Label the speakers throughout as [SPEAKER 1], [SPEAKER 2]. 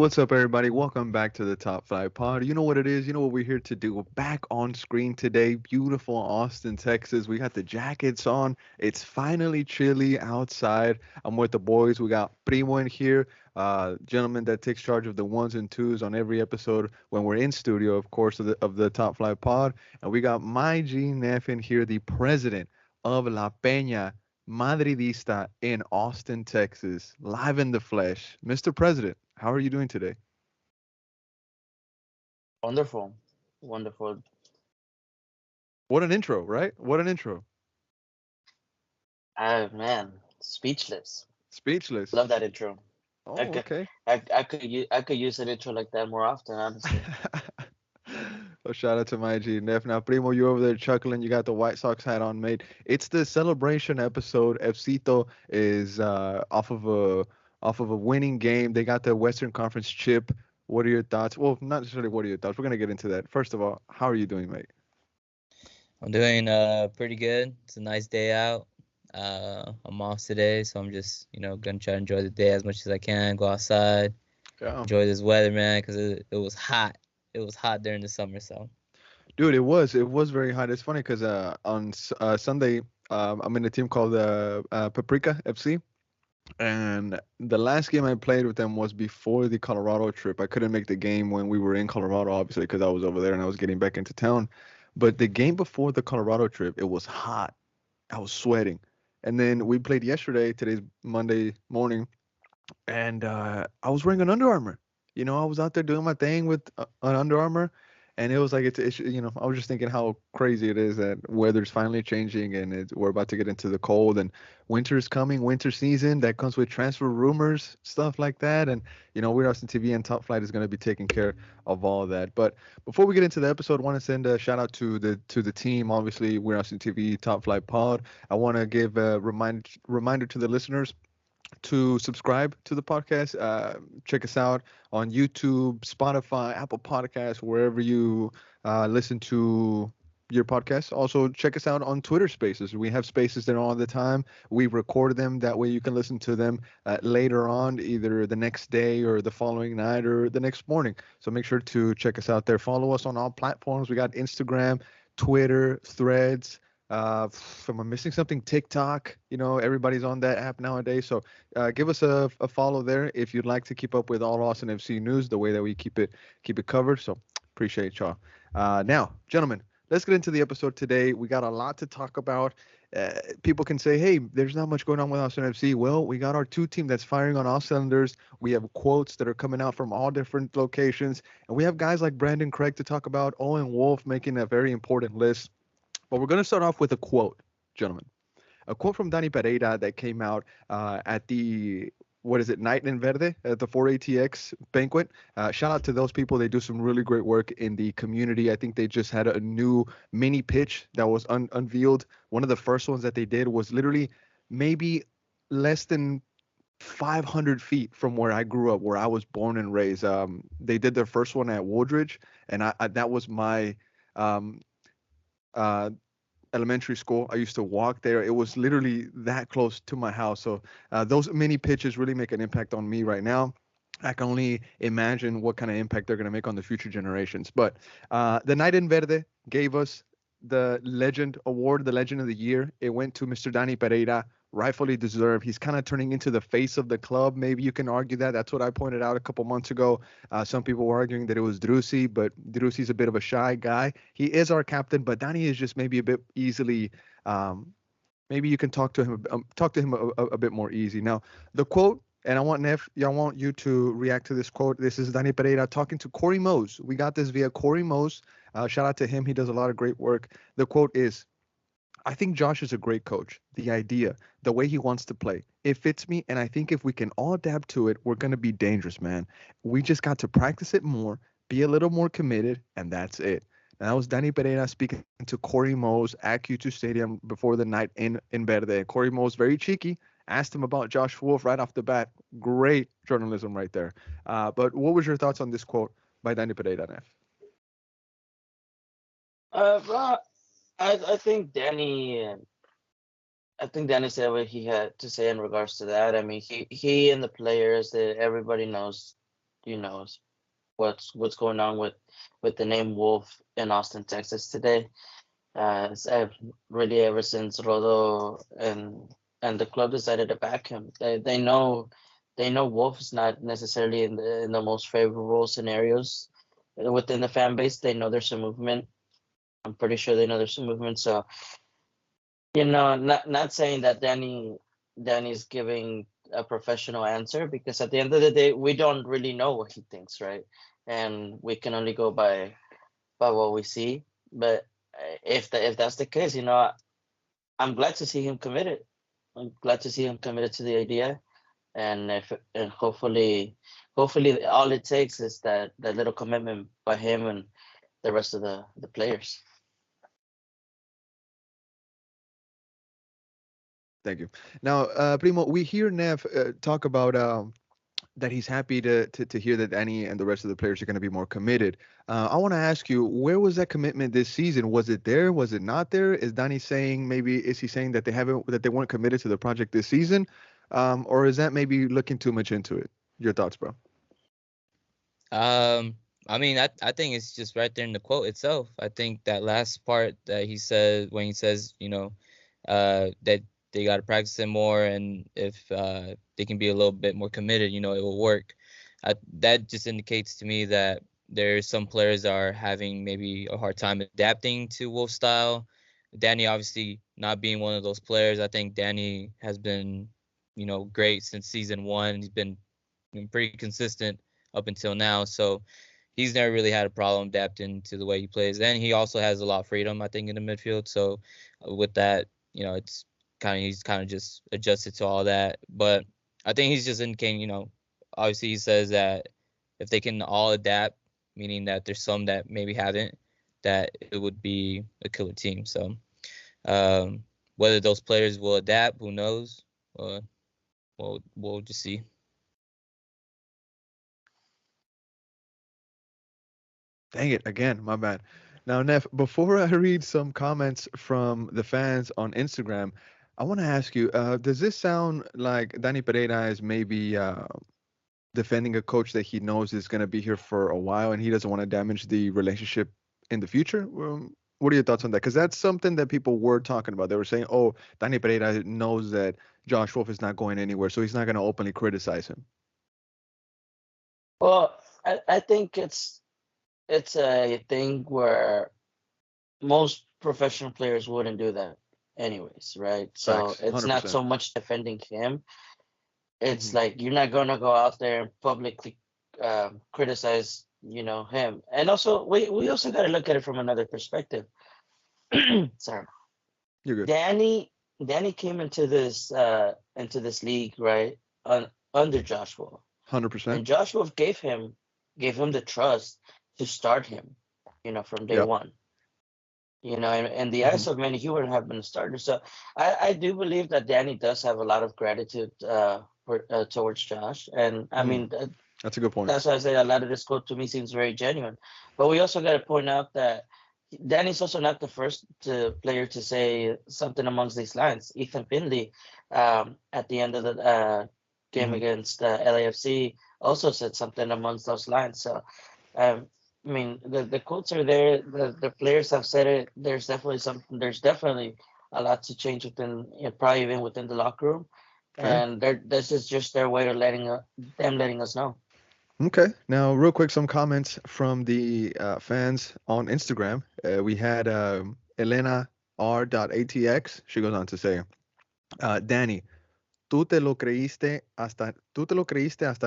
[SPEAKER 1] What's up, everybody? Welcome back to the Top 5 Pod. You know what it is? You know what we're here to do? We're back on screen today. Beautiful Austin, Texas. We got the jackets on. It's finally chilly outside. I'm with the boys. We got Primo in here, gentleman that takes charge of the ones and twos on every episode when we're in studio, of course, of the Top 5 Pod. And we got my G Neff in here, the president of La Peña Madridista in Austin, Texas, live in the flesh. Mr. President, how are you doing today?
[SPEAKER 2] Wonderful, wonderful.
[SPEAKER 1] What an intro, right? What an intro.
[SPEAKER 2] Man, speechless.
[SPEAKER 1] Speechless.
[SPEAKER 2] Love that intro. I
[SPEAKER 1] Oh,
[SPEAKER 2] could,
[SPEAKER 1] okay.
[SPEAKER 2] I could use an intro like that more often, honestly.
[SPEAKER 1] Well, shout out to my G Neff. Now, Primo, you over there chuckling. You got the White Sox hat on, mate. It's the celebration episode. Fcito is off of a winning game. They got the Western Conference chip. What are your thoughts? Well, not necessarily what are your thoughts. We're gonna get into that. First of all, how are you doing, mate?
[SPEAKER 3] I'm doing pretty good. It's a nice day out. I'm off today, so I'm just gonna try to enjoy the day as much as I can. Go outside,
[SPEAKER 1] Yeah.
[SPEAKER 3] enjoy this weather, man, because it was hot. It was hot during the summer, so
[SPEAKER 1] Dude, it was very hot. It's funny because on Sunday, I'm in a team called Paprika FC, and the last game I played with them was before the Colorado trip. I couldn't make the game when we were in Colorado, obviously, because I was over there and I was getting back into town. But the game before the Colorado trip, it was hot. I was sweating, and then we played yesterday. Today's Monday morning, and I was wearing an Under Armour. I was out there doing my thing with an Under Armour, and it was like I was just thinking how crazy it is that weather's finally changing, and we're about to get into the cold, and winter's coming, winter season that comes with transfer rumors, stuff like that, and We're Austin TV and Top Flight is going to be taking care of all of that. But before we get into the episode, I want to send a shout out to the team. Obviously, We're Austin TV Top Flight Pod. I want to give a reminder to the listeners to subscribe to the podcast. Check us out on YouTube, Spotify, Apple Podcasts, wherever you listen to your podcast. Also, check us out on Twitter Spaces. We have spaces there all the time. We record them. That way you can listen to them later on, either the next day or the following night or the next morning. So make sure to check us out there. Follow us on all platforms. We got Instagram, Twitter, Threads. Am I missing something? TikTok. Everybody's on that app nowadays. So give us a follow there if you'd like to keep up with all Austin FC news the way that we keep it covered. So appreciate y'all. Now, gentlemen, let's get into the episode today. We got a lot to talk about. People can say, hey, there's not much going on with Austin FC. Well, we got our two team that's firing on all cylinders. We have quotes that are coming out from all different locations. And we have guys like Brandon Craig to talk about. Owen Wolf making a very important list. But we're going to start off with a quote, gentlemen. A quote from Danny Pereira that came out at the, what is it, Night in Verde at the 4ATX banquet. Shout out to those people. They do some really great work in the community. I think they just had a new mini pitch that was unveiled. One of the first ones that they did was literally maybe less than 500 feet from where I grew up, where I was born and raised. They did their first one at Woodridge, and that was my uh, elementary school. I used to walk there. It was literally that close to my house. So those mini pitches really make an impact on me right now. I can only imagine what kind of impact they're going to make on the future generations. But the Night in Verde gave us the Legend Award, the Legend of the Year. It went to Mr. Danny Pereira, rightfully deserved. He's kind of turning into the face of the club. Maybe you can argue that. That's what I pointed out a couple months ago. Some people were arguing that it was Drusi, but Drusi's a bit of a shy guy. He is our captain, but Danny is just maybe a bit easily. Maybe you can talk to him a bit more easy. Now, the quote, and I want you to react to this quote. This is Danny Pereira talking to Corey Mose. We got this via Corey Mose. Shout out to him. He does a lot of great work. The quote is, I think Josh is a great coach. The idea, the way he wants to play, it fits me. And I think if we can all adapt to it, we're going to be dangerous, man. We just got to practice it more, be a little more committed, and that's it. And that was Danny Pereira speaking to Corey Mose at Q2 Stadium before the night in Verde. Corey Mose, very cheeky, asked him about Josh Wolf right off the bat. Great journalism right there. But what was your thoughts on this quote by Danny Pereira, Neff?
[SPEAKER 2] Well, I think Danny said what he had to say in regards to that. I mean, he and the players that everybody knows, what's going on with the name Wolf in Austin, Texas today. Really ever since Rodo and the club decided to back him. They know Wolf is not necessarily in the most favorable scenarios within the fan base. They know there's some movement. I'm pretty sure they know there's some movement. So not saying that Danny's giving a professional answer, because at the end of the day we don't really know what he thinks, right? And we can only go by what we see. But if that's the case, I'm glad to see him committed. I'm glad to see him committed to the idea, and hopefully all it takes is that little commitment by him and the rest of the players.
[SPEAKER 1] Thank you. Now, Primo, we hear Nev talk about that he's happy to hear that Danny and the rest of the players are going to be more committed. I want to ask you, where was that commitment this season? Was it there? Was it not there? Is Danny saying, is he saying that they weren't committed to the project this season, or is that maybe looking too much into it? Your thoughts, bro?
[SPEAKER 3] I mean, I think it's just right there in the quote itself. I think that last part that he said, when he says, that they got to practice it more, and if they can be a little bit more committed, it will work. That just indicates to me that there's some players that are having maybe a hard time adapting to Wolf style. Danny obviously not being one of those players. I think Danny has been, great since season 1. He's been pretty consistent up until now. So he's never really had a problem adapting to the way he plays. And he also has a lot of freedom, I think, in the midfield. So with that, it's he's kind of just adjusted to all that. But I think he's just indicating, obviously he says that if they can all adapt, meaning that there's some that maybe haven't, that it would be a killer team. So whether those players will adapt, who knows? We'll just see.
[SPEAKER 1] Dang it, again, my bad. Now, Neff, before I read some comments from the fans on Instagram, I want to ask you, does this sound like Danny Pereira is maybe defending a coach that he knows is going to be here for a while and he doesn't want to damage the relationship in the future? What are your thoughts on that? Because that's something that people were talking about. They were saying, oh, Danny Pereira knows that Josh Wolf is not going anywhere, so he's not going to openly criticize him.
[SPEAKER 2] Well, I think it's a thing where most professional players wouldn't do that anyways, right? So
[SPEAKER 1] Facts,
[SPEAKER 2] it's not
[SPEAKER 1] 100%.
[SPEAKER 2] so much defending him. It's
[SPEAKER 1] Mhm.
[SPEAKER 2] like you're not gonna go out there and publicly criticize, him. And also, we also got to look at it from another perspective. Sorry,
[SPEAKER 1] You're good.
[SPEAKER 2] Danny came into this league, right, under Josh Wolf,
[SPEAKER 1] 100%.
[SPEAKER 2] and Josh Wolf gave him the trust to start him, from day
[SPEAKER 1] Yeah.
[SPEAKER 2] one. In the
[SPEAKER 1] Mhm.
[SPEAKER 2] eyes of many, he wouldn't have been a starter. So I do believe that Danny does have a lot of gratitude towards Josh, and I mean
[SPEAKER 1] That's a good point.
[SPEAKER 2] that's why I say a lot of this quote to me seems very genuine. But we also got to point out that Danny's also not the first player to say something amongst these lines. Ethan Finley, at the end of the game
[SPEAKER 1] Mhm.
[SPEAKER 2] against LAFC, also said something amongst those lines. So, I mean, the quotes are there. The players have said it. There's definitely something. There's definitely a lot to change within, probably even within the locker room,
[SPEAKER 1] Okay.
[SPEAKER 2] and this is just their way of letting us know.
[SPEAKER 1] Okay. Now, real quick, some comments from the fans on Instagram. We had Elena R.ATX. She goes on to say, Danny, tú te lo creíste hasta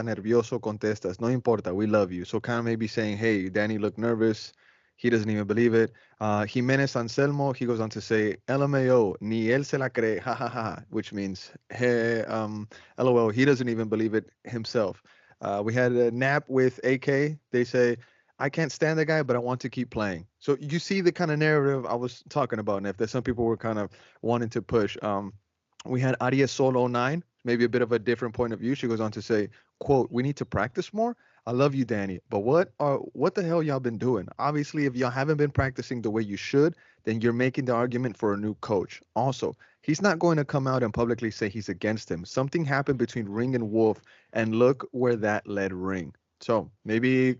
[SPEAKER 1] nervioso contestas. No importa, we love you. So kind of maybe saying, hey, Danny looked nervous. He doesn't even believe it. Jimenez Anselmo, he goes on to say, LMAO, ni él se la cree, ha ha ha, which means, hey, LOL, he doesn't even believe it himself. We had a nap with AK. They say, I can't stand the guy, but I want to keep playing. So you see the kind of narrative I was talking about, and if there's some people were kind of wanting to push. We had Aria Solo 9, maybe a bit of a different point of view. She goes on to say, quote, we need to practice more. I love you, Danny, but what the hell y'all been doing? Obviously, if y'all haven't been practicing the way you should, then you're making the argument for a new coach. Also, he's not going to come out and publicly say he's against him. Something happened between Ring and Wolf, and look where that led Ring. So maybe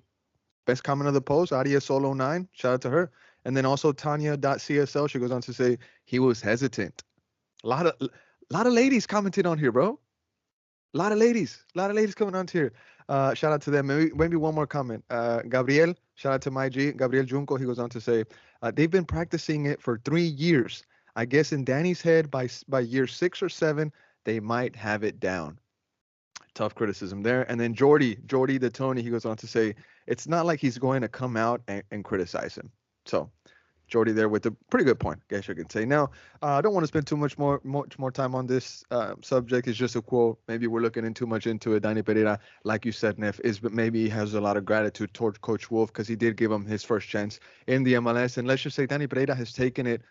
[SPEAKER 1] best comment of the post, Aria Solo 9. Shout out to her. And then also Tanya.csl. She goes on to say he was hesitant. A lot of ladies commented on here, bro. A lot of ladies coming on here. Shout out to them. Maybe one more comment. Gabriel, shout out to my G, Gabriel Junco. He goes on to say, they've been practicing it for 3 years. I guess in Danny's head, by year 6 or 7, they might have it down. Tough criticism there. And then Jordy the Tony, he goes on to say, it's not like he's going to come out and criticize him. So Jordy there with a pretty good point, I guess you can say. Now, I don't want to spend much more time on this subject. It's just a quote. Maybe we're looking in too much into it. Danny Pereira, like you said, Neff, but maybe he has a lot of gratitude towards Coach Wolf because he did give him his first chance in the MLS. And let's just say Danny Pereira has taken it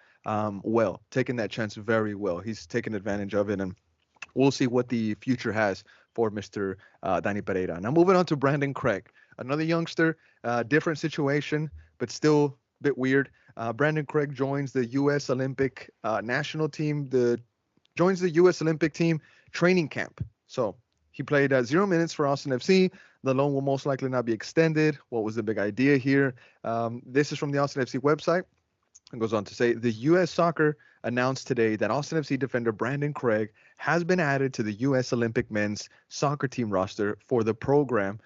[SPEAKER 1] taken that chance very well. He's taken advantage of it, and we'll see what the future has for Mr. Danny Pereira. Now, moving on to Brandon Craig, another youngster, different situation, but still a bit weird. Brandon Craig joins the U.S. Olympic national team. Joins the U.S. Olympic team training camp. So he played 0 minutes for Austin FC. The loan will most likely not be extended. What was the big idea here? This is from the Austin FC website. It goes on to say the U.S. Soccer announced today that Austin FC defender Brandon Craig has been added to the U.S. Olympic men's soccer team roster for the program's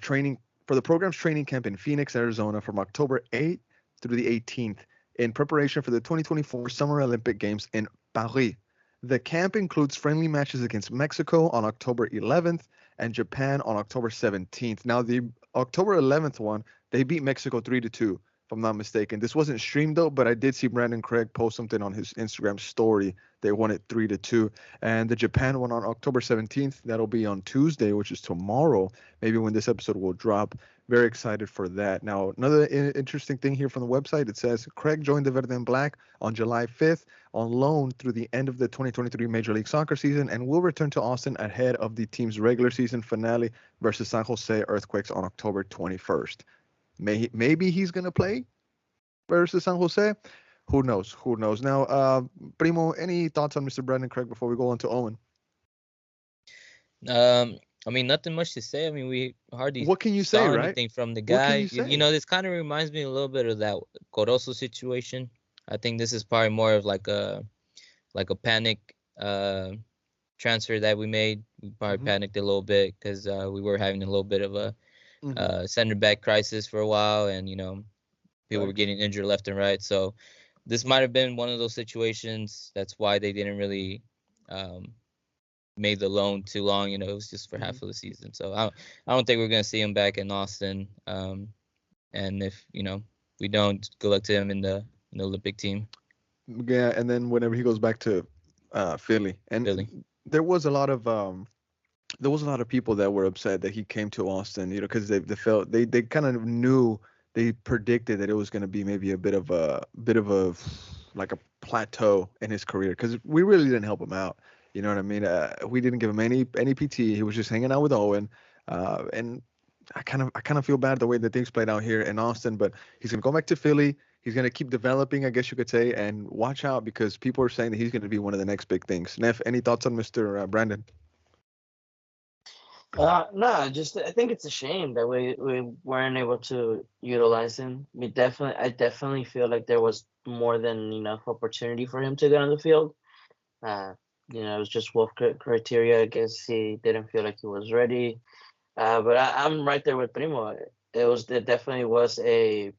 [SPEAKER 1] training camp in Phoenix, Arizona, from October 8th through the 18th, in preparation for the 2024 Summer Olympic Games in Paris. The camp includes friendly matches against Mexico on October 11th and Japan on October 17th. Now, the October 11th one, they beat Mexico 3-2. If I'm not mistaken. This wasn't streamed though, but I did see Brandon Craig post something on his Instagram story. They won it 3-2. And the Japan one on October 17th, that'll be on Tuesday, which is tomorrow, maybe when this episode will drop. Very excited for that. Now, another interesting thing here from the website, it says Craig joined the Verde and Black on July 5th on loan through the end of the 2023 Major League Soccer season and will return to Austin ahead of the team's regular season finale versus San Jose Earthquakes on October 21st. Maybe he's going to play versus San Jose. Who knows? Now, Primo, any thoughts on Mr. Brandon Craig before we go on to Owen?
[SPEAKER 3] I mean, nothing much to say. I mean, we hardly
[SPEAKER 1] what can you
[SPEAKER 3] saw
[SPEAKER 1] say,
[SPEAKER 3] anything
[SPEAKER 1] right?
[SPEAKER 3] from the guy.
[SPEAKER 1] What can you say?
[SPEAKER 3] You know, this kind of reminds me a little bit of that Corozo situation. I think this is probably more of like a panic transfer that we made. We probably panicked a little bit because we were having a little bit of a center back crisis for a while, and people were getting injured left and right. So this might have been one of those situations. That's why they didn't really made the loan too long. It was just for half of the season. So I don't think we're gonna see him back in Austin. And if we don't, good luck to him in the Olympic team.
[SPEAKER 1] Yeah, and then whenever he goes back to Philly, there was a lot of people that were upset that he came to Austin, because they felt they kind of knew, they predicted that it was going to be maybe a bit of a like a plateau in his career, because we really didn't help him out. You know what I mean? We didn't give him any PT. He was just hanging out with Owen, and I kind of feel bad the way that things played out here in Austin. But he's gonna go back to Philly. He's gonna keep developing, I guess you could say, and watch out because people are saying that he's gonna be one of the next big things. Neff, any thoughts on Mr. Brandon?
[SPEAKER 2] No, I think it's a shame that we weren't able to utilize him. I definitely feel like there was more than enough opportunity for him to get on the field. It was just Wolf criteria. I guess he didn't feel like he was ready. But I'm right there with Primo. It definitely was a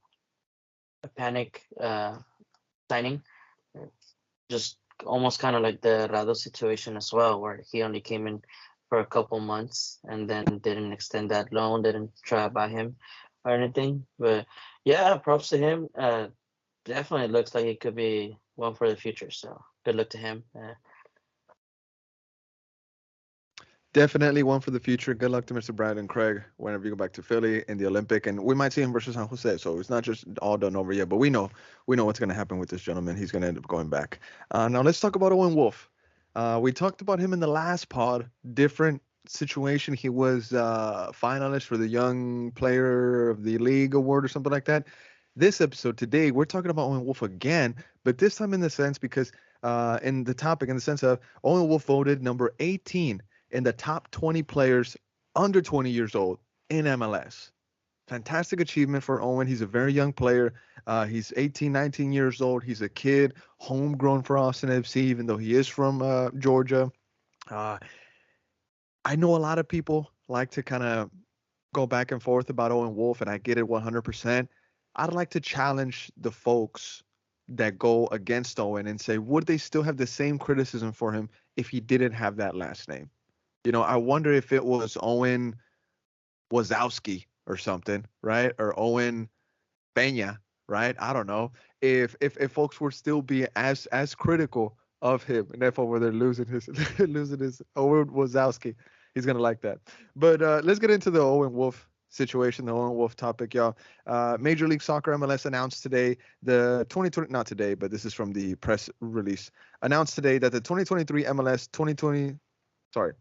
[SPEAKER 2] panic signing. Just almost kind of like the Rado situation as well, where he only came in for a couple months and then didn't extend that loan, didn't try to buy him or anything. But yeah, props to him. Definitely looks like he could be one for the future. So good luck to him.
[SPEAKER 1] Definitely one for the future. Good luck to Mr. Brandon Craig whenever you go back to Philly in the Olympic, and we might see him versus San Jose. So it's not just all done over yet, but we know what's going to happen with this gentleman. He's going to end up going back. Now let's talk about Owen Wolf. We talked about him in the last pod. Different situation. He was finalist for the Young Player of the League award or something like that. This episode today, we're talking about Owen Wolf again, but this time in the sense because in the topic, in the sense of Owen Wolf voted number 18 in the top 20 players under 20 years old in MLS. Fantastic achievement for Owen. He's a very young player. He's 18, 19 years old. He's a kid, homegrown for Austin FC, even though he is from Georgia. Uh, I know a lot of people like to kind of go back and forth about Owen Wolf, and I get it 100%. I'd like to challenge the folks that go against Owen and say, would they still have the same criticism for him if he didn't have that last name? You know, I wonder if it was Owen Wazowski or something, right? Or Owen Peña, right? I don't know if folks would still be as critical of him, and if over there losing his losing his Owen Wazowski, he's gonna like that. But let's get into the Owen Wolf situation, the Owen Wolf topic, y'all. Major League Soccer MLS announced today the 2020, not today, but this is from the press release, announced today that the 2023 MLS 2020, sorry.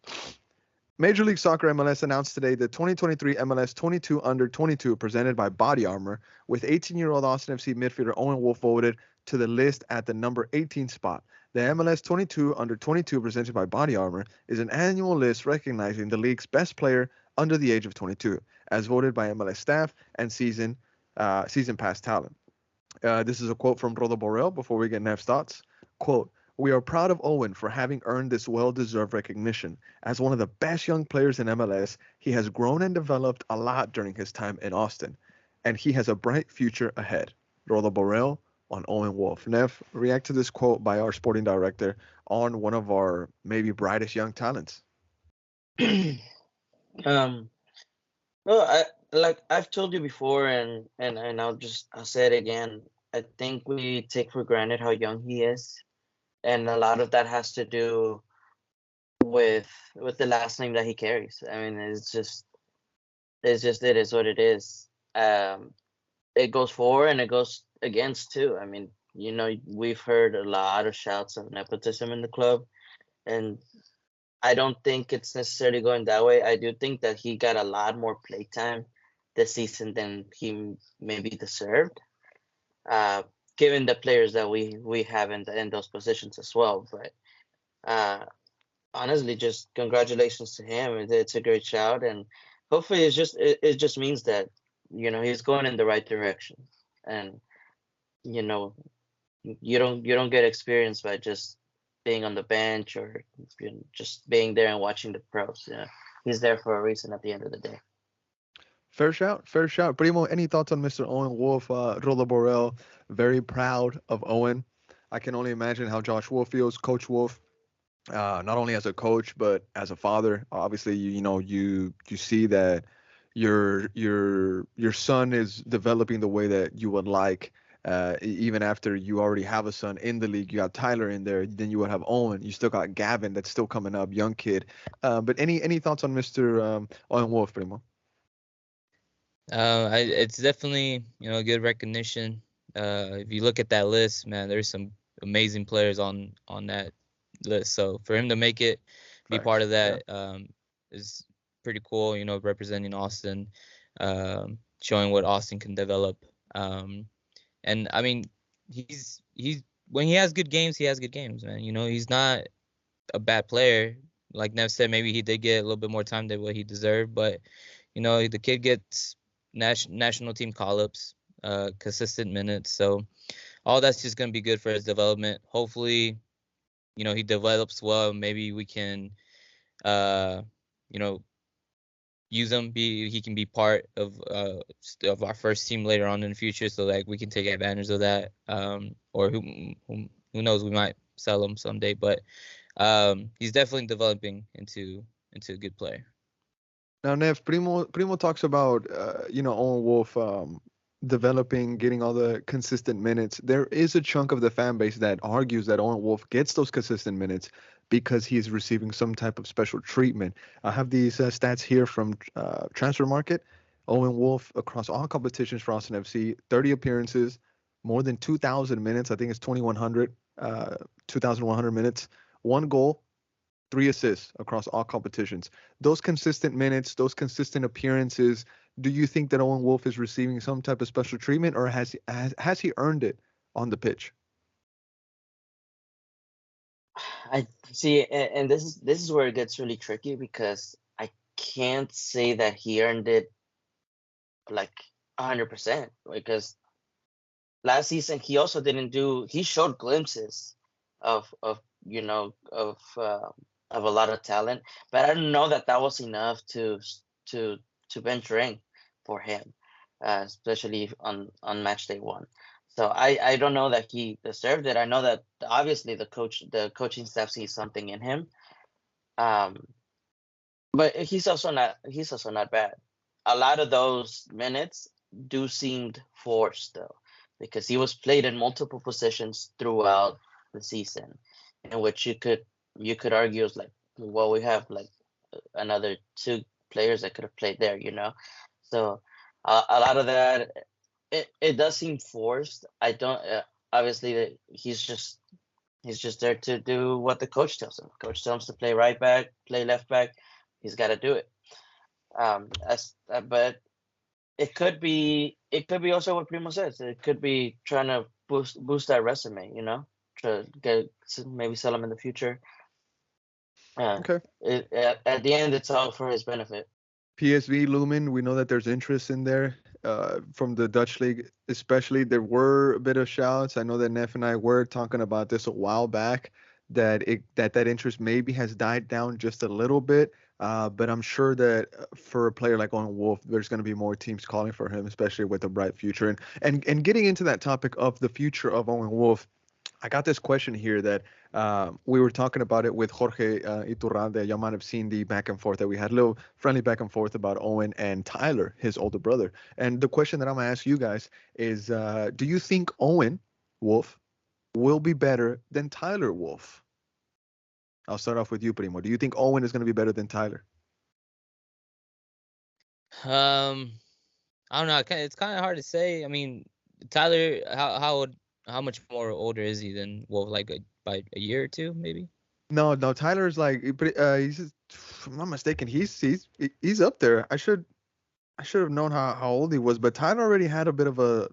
[SPEAKER 1] Major League Soccer MLS announced today the 2023 MLS 22 Under 22 presented by Body Armor, with 18-year-old Austin FC midfielder Owen Wolf voted to the list at the number 18 spot. The MLS 22 Under 22 presented by Body Armor is an annual list recognizing the league's best player under the age of 22, as voted by MLS staff and season pass talent. This is a quote from Rodo Borrell before we get Nev's thoughts. Quote, "We are proud of Owen for having earned this well-deserved recognition. As one of the best young players in MLS, he has grown and developed a lot during his time in Austin, and he has a bright future ahead." Rodo Borrell on Owen Wolf. Nev, react to this quote by our sporting director on one of our maybe brightest young talents.
[SPEAKER 2] um, well, I've told you before, and I'll say it again. I think we take for granted how young he is, and a lot of that has to do with the last name that he carries. I mean, it is what it is. It goes for and it goes against too. I mean, we've heard a lot of shouts of nepotism in the club, and I don't think it's necessarily going that way. I do think that he got a lot more playtime this season than he maybe deserved, given the players that we have in those positions as well. But honestly, just congratulations to him. It's a great shout, and hopefully it just means that he's going in the right direction, and you know you don't get experience by just being on the bench or just being there and watching the pros. He's there for a reason at the end of the day.
[SPEAKER 1] Fair shout, fair shout. Primo, any thoughts on Mr. Owen Wolf? Rodo Borrell, very proud of Owen. I can only imagine how Josh Wolf feels, Coach Wolf, not only as a coach but as a father. Obviously, you see that your son is developing the way that you would like. Even after you already have a son in the league, you have Tyler in there, then you would have Owen. You still got Gavin that's still coming up, young kid. But any thoughts on Mr. Owen Wolf, Primo?
[SPEAKER 3] It's definitely good recognition. If you look at that list, man, there's some amazing players on that list. So for him to make it, be part of that, is pretty cool. Representing Austin, showing what Austin can develop. And I mean, he's when he has good games, he has good games, man. He's not a bad player. Like Nev said, maybe he did get a little bit more time than what he deserved, but the kid gets national team call-ups, consistent minutes. So all that's just gonna be good for his development. Hopefully, he develops well. Maybe we can, use him. He can be part of our first team later on in the future. So like we can take advantage of that. Or who knows, we might sell him someday. But he's definitely developing into a good player.
[SPEAKER 1] Now, Nev, Primo talks about Owen Wolf developing, getting all the consistent minutes. There is a chunk of the fan base that argues that Owen Wolf gets those consistent minutes because he's receiving some type of special treatment. I have these stats here from Transfer Market. Owen Wolf across all competitions for Austin FC, 30 appearances, more than 2,000 minutes. I think it's 2,100 minutes, 1 goal, 3 assists across all competitions. Those consistent minutes, those consistent appearances, do you think that Owen Wolf is receiving some type of special treatment, or has he earned it on the pitch?
[SPEAKER 2] I see, and this is where it gets really tricky, because I can't say that he earned it like 100%, because last season he also didn't do. He showed glimpses of of a lot of talent, but I don't know that that was enough to to bench ring for him, especially on match day one. So I don't know that he deserved it. I know that obviously the coaching staff sees something in him, um, but he's also not bad. A lot of those minutes do seemed forced though, because he was played in multiple positions throughout the season, in which you could argue is like, well, we have like another two players that could have played there, you know. So a lot of that, it does seem forced. I don't obviously he's just there to do what the coach tells him. Coach tells him to play right back, play left back. He's got to do it. But it could be also what Primo says. It could be trying to boost that resume, you know, to get maybe sell him in the future.
[SPEAKER 1] Okay.
[SPEAKER 2] At the end, it's all for his benefit.
[SPEAKER 1] PSV Lumen, we know that there's interest in there from the Dutch league, especially. There were a bit of shouts. I know that Neff and I were talking about this a while back, that interest maybe has died down just a little bit. But I'm sure that for a player like Owen Wolf, there's going to be more teams calling for him, especially with a bright future. And getting into that topic of the future of Owen Wolf, I got this question here that we were talking about it with Jorge Iturralde. You might have seen the back and forth that we had, a little friendly back and forth about Owen and Tyler, his older brother. And the question that I'm going to ask you guys is, do you think Owen Wolf will be better than Tyler Wolf? I'll start off with you, Primo. Do you think Owen is going to be better than Tyler?
[SPEAKER 3] I don't know. It's kind of hard to say. I mean, Tyler, how much more older is he than Wolf? Like by a year or two, maybe?
[SPEAKER 1] No, Tyler's like, he's, if I'm not mistaken, he's up there. I should have known how old he was, but Tyler already had a bit of a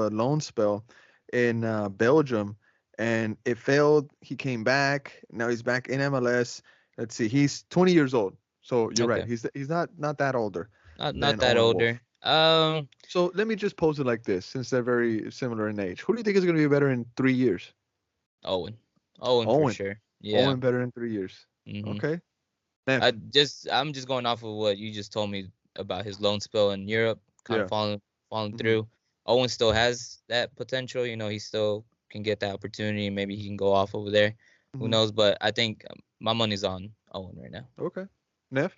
[SPEAKER 1] loan spell in Belgium, and it failed. He came back. Now he's back in MLS. Let's see, he's 20 years old. So you're right.
[SPEAKER 3] Okay.
[SPEAKER 1] He's not that older
[SPEAKER 3] Not
[SPEAKER 1] than
[SPEAKER 3] that
[SPEAKER 1] Owen Wolf.
[SPEAKER 3] older.
[SPEAKER 1] So let me just pose it like this, since they're very similar in age. Who do you think is going to be better in 3 years?
[SPEAKER 3] Owen for sure. Yeah.
[SPEAKER 1] Owen better in 3 years.
[SPEAKER 3] Mm-hmm.
[SPEAKER 1] Okay. Neff.
[SPEAKER 3] I'm just going off of what you just told me about his loan spell in Europe, kind of falling
[SPEAKER 1] Mhm.
[SPEAKER 3] through. Owen still has that potential. You know, he still can get that opportunity. Maybe he can go off over there. Who
[SPEAKER 1] Mhm.
[SPEAKER 3] knows? But I think my money's on Owen right now.
[SPEAKER 1] Okay. Neff.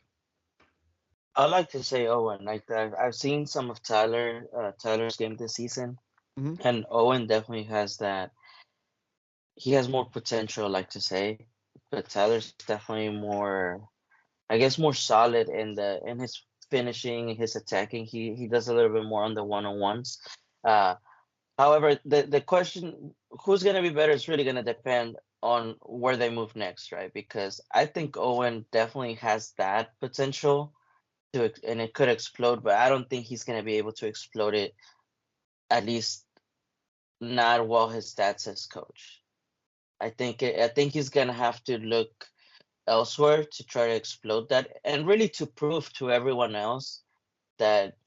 [SPEAKER 2] I like to say Owen. Like I've seen some of Tyler's game this season,
[SPEAKER 1] Mhm.
[SPEAKER 2] and Owen definitely has that. He has more potential, I like to say, but Tyler's definitely more, I guess, more solid in his finishing, his attacking. He does a little bit more on the one-on-ones. Uh, However, the question who's gonna be better is really gonna depend on where they move next, right? Because I think Owen definitely has that potential and it could explode, but I don't think he's gonna be able to explode it, at least not while his dad says coach. I think he's gonna have to look elsewhere to try to explode that, and really to prove to everyone else that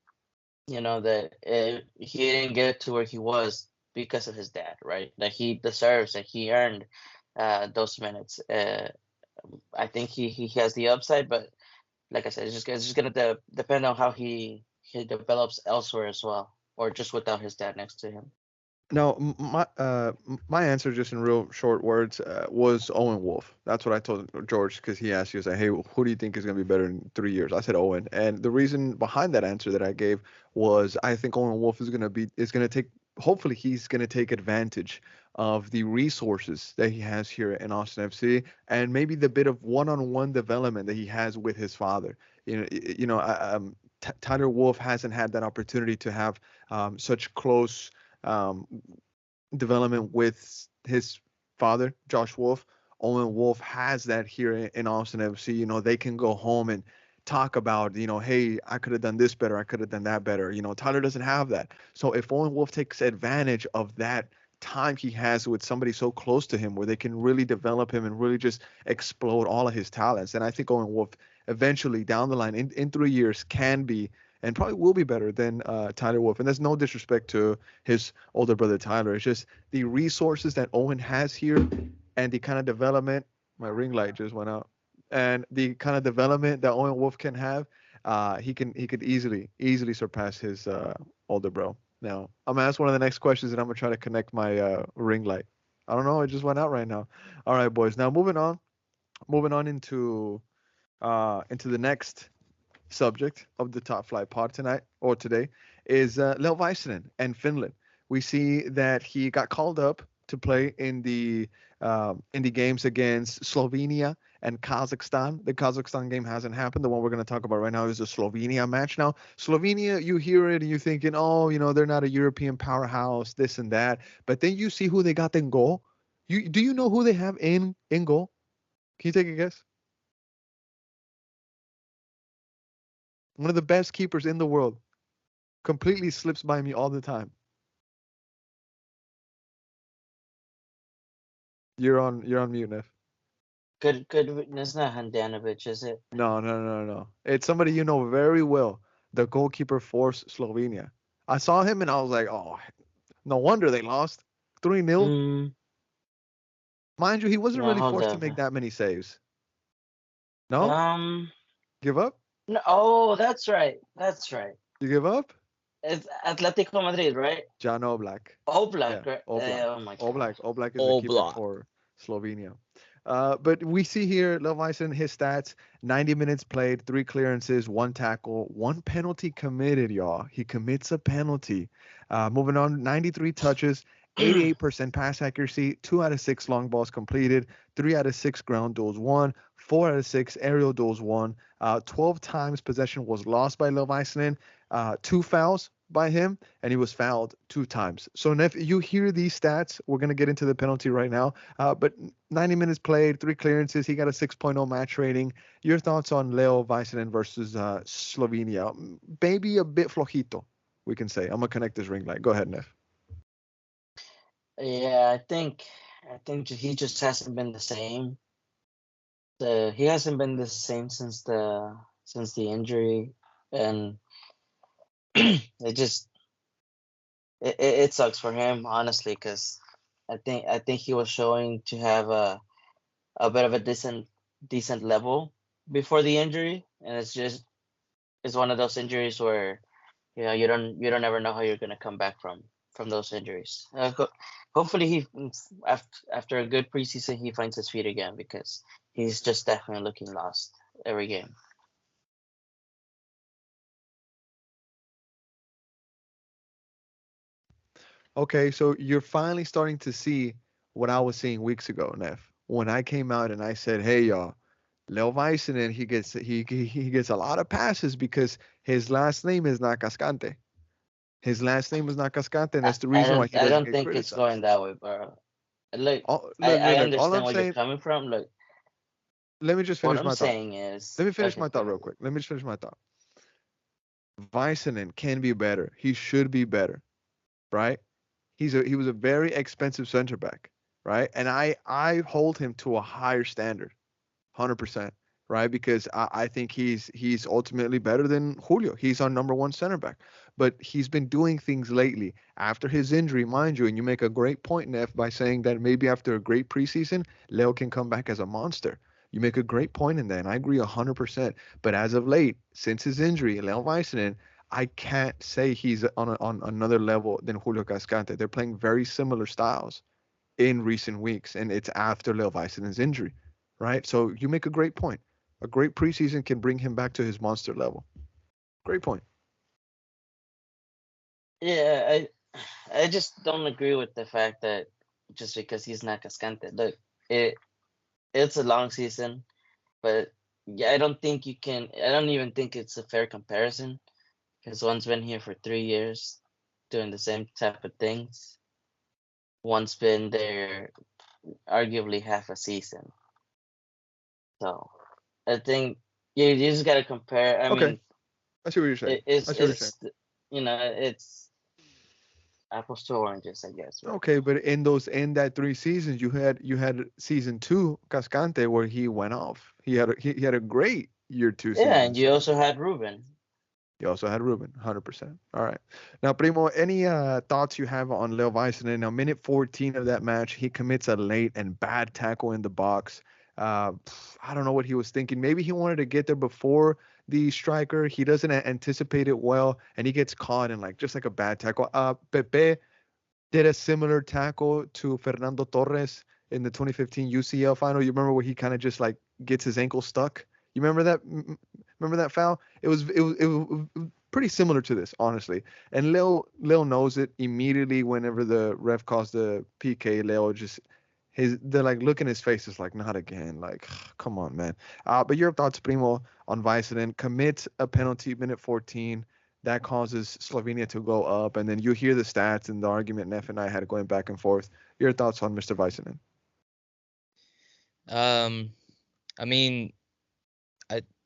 [SPEAKER 2] that he didn't get to where he was because of his dad, right? That he deserves and he earned those minutes. I think he has the upside, but like I said, it's just gonna depend on how he develops elsewhere as well, or just without his dad next to him.
[SPEAKER 1] Now, my answer, just in real short words, was Owen Wolf. That's what I told George, because he asked, he was like, "Hey, who do you think is going to be better in 3 years?" I said Owen, and the reason behind that answer that I gave was I think Owen Wolf is going to take. Hopefully, he's going to take advantage of the resources that he has here in Austin FC, and maybe the bit of one-on-one development that he has with his father. Tyler Wolf hasn't had that opportunity to have such close um, development with his father, Josh Wolf. Owen Wolf has that here in Austin FC. They can go home and talk about, hey, I could have done this better. I could have done that better. Tyler doesn't have that. So if Owen Wolf takes advantage of that time he has with somebody so close to him where they can really develop him and really just explode all of his talents, and I think Owen Wolf eventually down the line in 3 years can be and probably will be better than Tyler Wolf. And there's no disrespect to his older brother Tyler. It's just the resources that Owen has here and the kind of development. My ring light just went out. And the kind of development that Owen Wolf can have, he could easily surpass his older bro. Now I'm gonna ask one of the next questions, and I'm gonna try to connect my ring light. I don't know, it just went out right now. All right, boys. Now moving on into the next subject of the Top Flight Pod tonight or today is Leo Väisänen and Finland. We see that he got called up to play in the games against Slovenia and Kazakhstan. The Kazakhstan game hasn't happened. The one we're going to talk about right now is the Slovenia match. Now, Slovenia, you hear it and you're thinking, oh, they're not a European powerhouse, this and that. But then you see who they got in goal. Do you know who they have in goal? Can you take a guess? One of the best keepers in the world. Completely slips by me all the time. You're on mute, Neff.
[SPEAKER 2] Good. It's not Handanovic, is it?
[SPEAKER 1] No. It's somebody you know very well. The goalkeeper for Slovenia. I saw him and I was like, oh, no wonder they lost. 3-0. Mind you, he wasn't really forced to make that many saves. No? Give up?
[SPEAKER 2] No. Oh, that's right.
[SPEAKER 1] You give up?
[SPEAKER 2] It's Atletico Madrid, right?
[SPEAKER 1] Jan Oblak.
[SPEAKER 2] Oblak,
[SPEAKER 1] Yeah,
[SPEAKER 2] right?
[SPEAKER 1] Oblak.
[SPEAKER 2] Oh my God.
[SPEAKER 1] Oblak is the keeper for Slovenia. But we see here, Leo Väisänen, his stats: 90 minutes played, 3 clearances, 1 tackle, 1 penalty committed, y'all. He commits a penalty. Moving on, 93 touches, 88% pass accuracy, 2 out of 6 long balls completed, 3 out of 6 ground duels won, 4 out of 6 aerial duels won. 12 times possession was lost by Leo Väisänen, 2 fouls by him, and he was fouled 2 times. So if you hear these stats, we're going to get into the penalty right now, but 90 minutes played, 3 clearances, he got a 6.0 match rating. Your thoughts on Leo Väisänen versus Slovenia? Maybe a bit flojito, we can say. I'm going to connect this ring light. Go ahead, Neff.
[SPEAKER 2] Yeah, I think he just hasn't been the same. He hasn't been the same since the injury, and it sucks for him, honestly, because I think he was showing to have a bit of a decent level before the injury, and it's one of those injuries where you don't ever know how you're gonna come back from those injuries. Hopefully he after a good preseason he finds his feet again, because he's just definitely looking lost every game.
[SPEAKER 1] Okay, so you're finally starting to see what I was seeing weeks ago, Neff. When I came out and I said, "Hey, y'all, Leo Väisänen, he gets a lot of passes because his last name is not Cascante. His last name is not Cascante, and that's the reason why he doesn't
[SPEAKER 2] I don't
[SPEAKER 1] get
[SPEAKER 2] think
[SPEAKER 1] criticized."
[SPEAKER 2] it's going that way, bro. Look,
[SPEAKER 1] Look,
[SPEAKER 2] I
[SPEAKER 1] all
[SPEAKER 2] understand
[SPEAKER 1] I'm
[SPEAKER 2] where
[SPEAKER 1] saying,
[SPEAKER 2] you're coming from. Look,
[SPEAKER 1] let me just
[SPEAKER 2] what
[SPEAKER 1] finish
[SPEAKER 2] I'm
[SPEAKER 1] my thought.
[SPEAKER 2] saying is,
[SPEAKER 1] Let me finish
[SPEAKER 2] okay,
[SPEAKER 1] my thought real quick. Let me just finish my thought. Väisänen can be better. He should be better, right? He was a very expensive center back, right? And I hold him to a higher standard, 100%, right? Because I think he's ultimately better than Julio. He's our number 1 center back, but he's been doing things lately after his injury, mind you. And you make a great point, Neff, by saying that maybe after a great preseason, Leo can come back as a monster. You make a great point in that, and I agree 100%. But as of late, since his injury, Leo Väisänen, I can't say he's on another level than Julio Cascante. They're playing very similar styles in recent weeks, and it's after Leo Väisänen's injury, right? So you make a great point. A great preseason can bring him back to his monster level. Great point.
[SPEAKER 2] Yeah, I just don't agree with the fact that just because he's not Cascante. Look, it's a long season, but yeah, I don't even think it's a fair comparison, because one's been here for 3 years doing the same type of things. One's been there arguably half a season. So I think you just gotta compare. I
[SPEAKER 1] Okay.
[SPEAKER 2] mean,
[SPEAKER 1] I see what you're saying.
[SPEAKER 2] it's
[SPEAKER 1] I see what you're saying.
[SPEAKER 2] it's apples to oranges, I guess. Right?
[SPEAKER 1] Okay, but in that 3 seasons, you had season 2 Cascante where he went off. He had a great year 2 season.
[SPEAKER 2] Yeah, and you also had Ruben.
[SPEAKER 1] He also had Ruben, 100%. All right. Now, Primo, any thoughts you have on Leo Väisänen? Now, minute 14 of that match, he commits a late and bad tackle in the box. I don't know what he was thinking. Maybe he wanted to get there before the striker. He doesn't anticipate it well, and he gets caught in just like a bad tackle. Pepe did a similar tackle to Fernando Torres in the 2015 UCL final. You remember where he kind of just gets his ankle stuck? You remember that? Remember that foul? It was pretty similar to this, honestly. And Leo knows it immediately. Whenever the ref calls the PK, Leo just the look in his face is not again. Come on, man. But your thoughts, Primo, on Väisänen commits a penalty minute 14 that causes Slovenia to go up, and then you hear the stats and the argument Neff and I had going back and forth. Your thoughts on Mr. Väisänen?
[SPEAKER 3] I mean,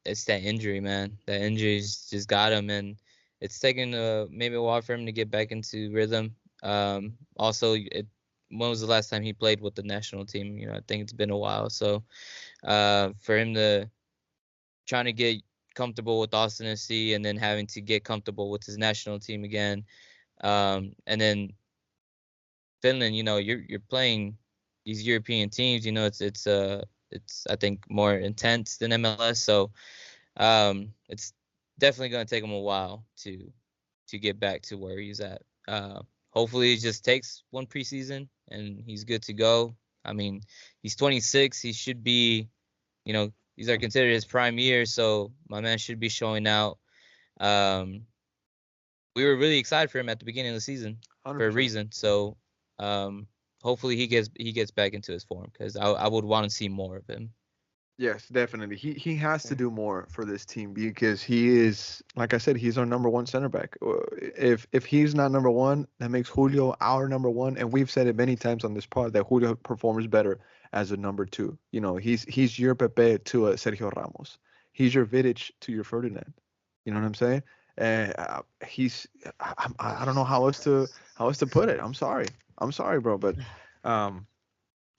[SPEAKER 3] it's that injury, man. That injury's just got him, and it's taken maybe a while for him to get back into rhythm. Also, when was the last time he played with the national team? I think it's been a while. So, for him to trying to get comfortable with Austin FC and then having to get comfortable with his national team again, and then Finland, you're playing these European teams. It's I think more intense than MLS. So, it's definitely going to take him a while to get back to where he's at. Hopefully it just takes one preseason and he's good to go. I mean, he's 26. He should be, these are considered his prime years. So my man should be showing out. We were really excited for him at the beginning of the season 100%. For a reason. So, hopefully he gets back into his form, because I would want to see more of him.
[SPEAKER 1] Yes, definitely. He has to do more for this team, because he is, like I said, he's our number one center back. If he's not number one, that makes Julio our number one. And we've said it many times on this pod that Julio performs better as a number two. He's your Pepe to a Sergio Ramos. He's your Vidic to your Ferdinand. You know what I'm saying? I don't know how else to put it. I'm sorry, bro, but I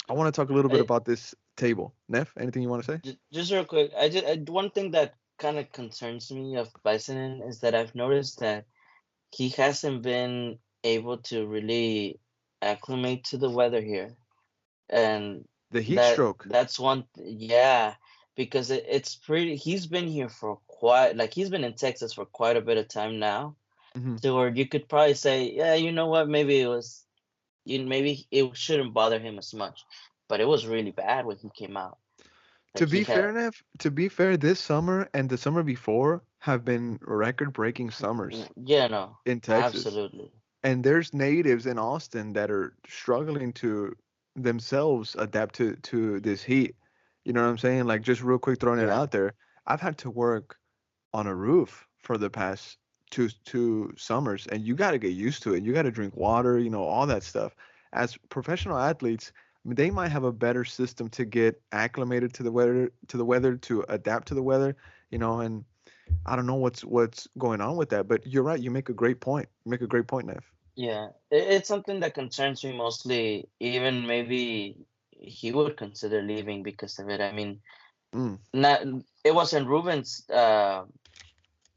[SPEAKER 1] want to talk a little bit about this table. Neff, anything you want to say?
[SPEAKER 2] Just real quick, one thing that kind of concerns me of Väisänen is that I've noticed that he hasn't been able to really acclimate to the weather here, and
[SPEAKER 1] the heat stroke.
[SPEAKER 2] That's one, yeah, because it's pretty. He's been here for he's been in Texas for quite a bit of time now, so where you could probably say, yeah, you know what, maybe it shouldn't bother him as much. But it was really bad when he came out.
[SPEAKER 1] To be fair, this summer and the summer before have been record-breaking summers.
[SPEAKER 2] Yeah, no.
[SPEAKER 1] In Texas.
[SPEAKER 2] Absolutely.
[SPEAKER 1] And there's natives in Austin that are struggling to themselves adapt to this heat. You know what I'm saying? Just real quick throwing it out there. I've had to work on a roof for the past two summers, and you got to get used to it. You got to drink water, all that stuff. As professional athletes, they might have a better system to get acclimated to the weather, to adapt to the weather, and I don't know what's going on with that. But you're right. You make a great point. Neff.
[SPEAKER 2] Yeah, it's something that concerns me mostly. Even maybe he would consider leaving because of it. I mean, it wasn't Ruben's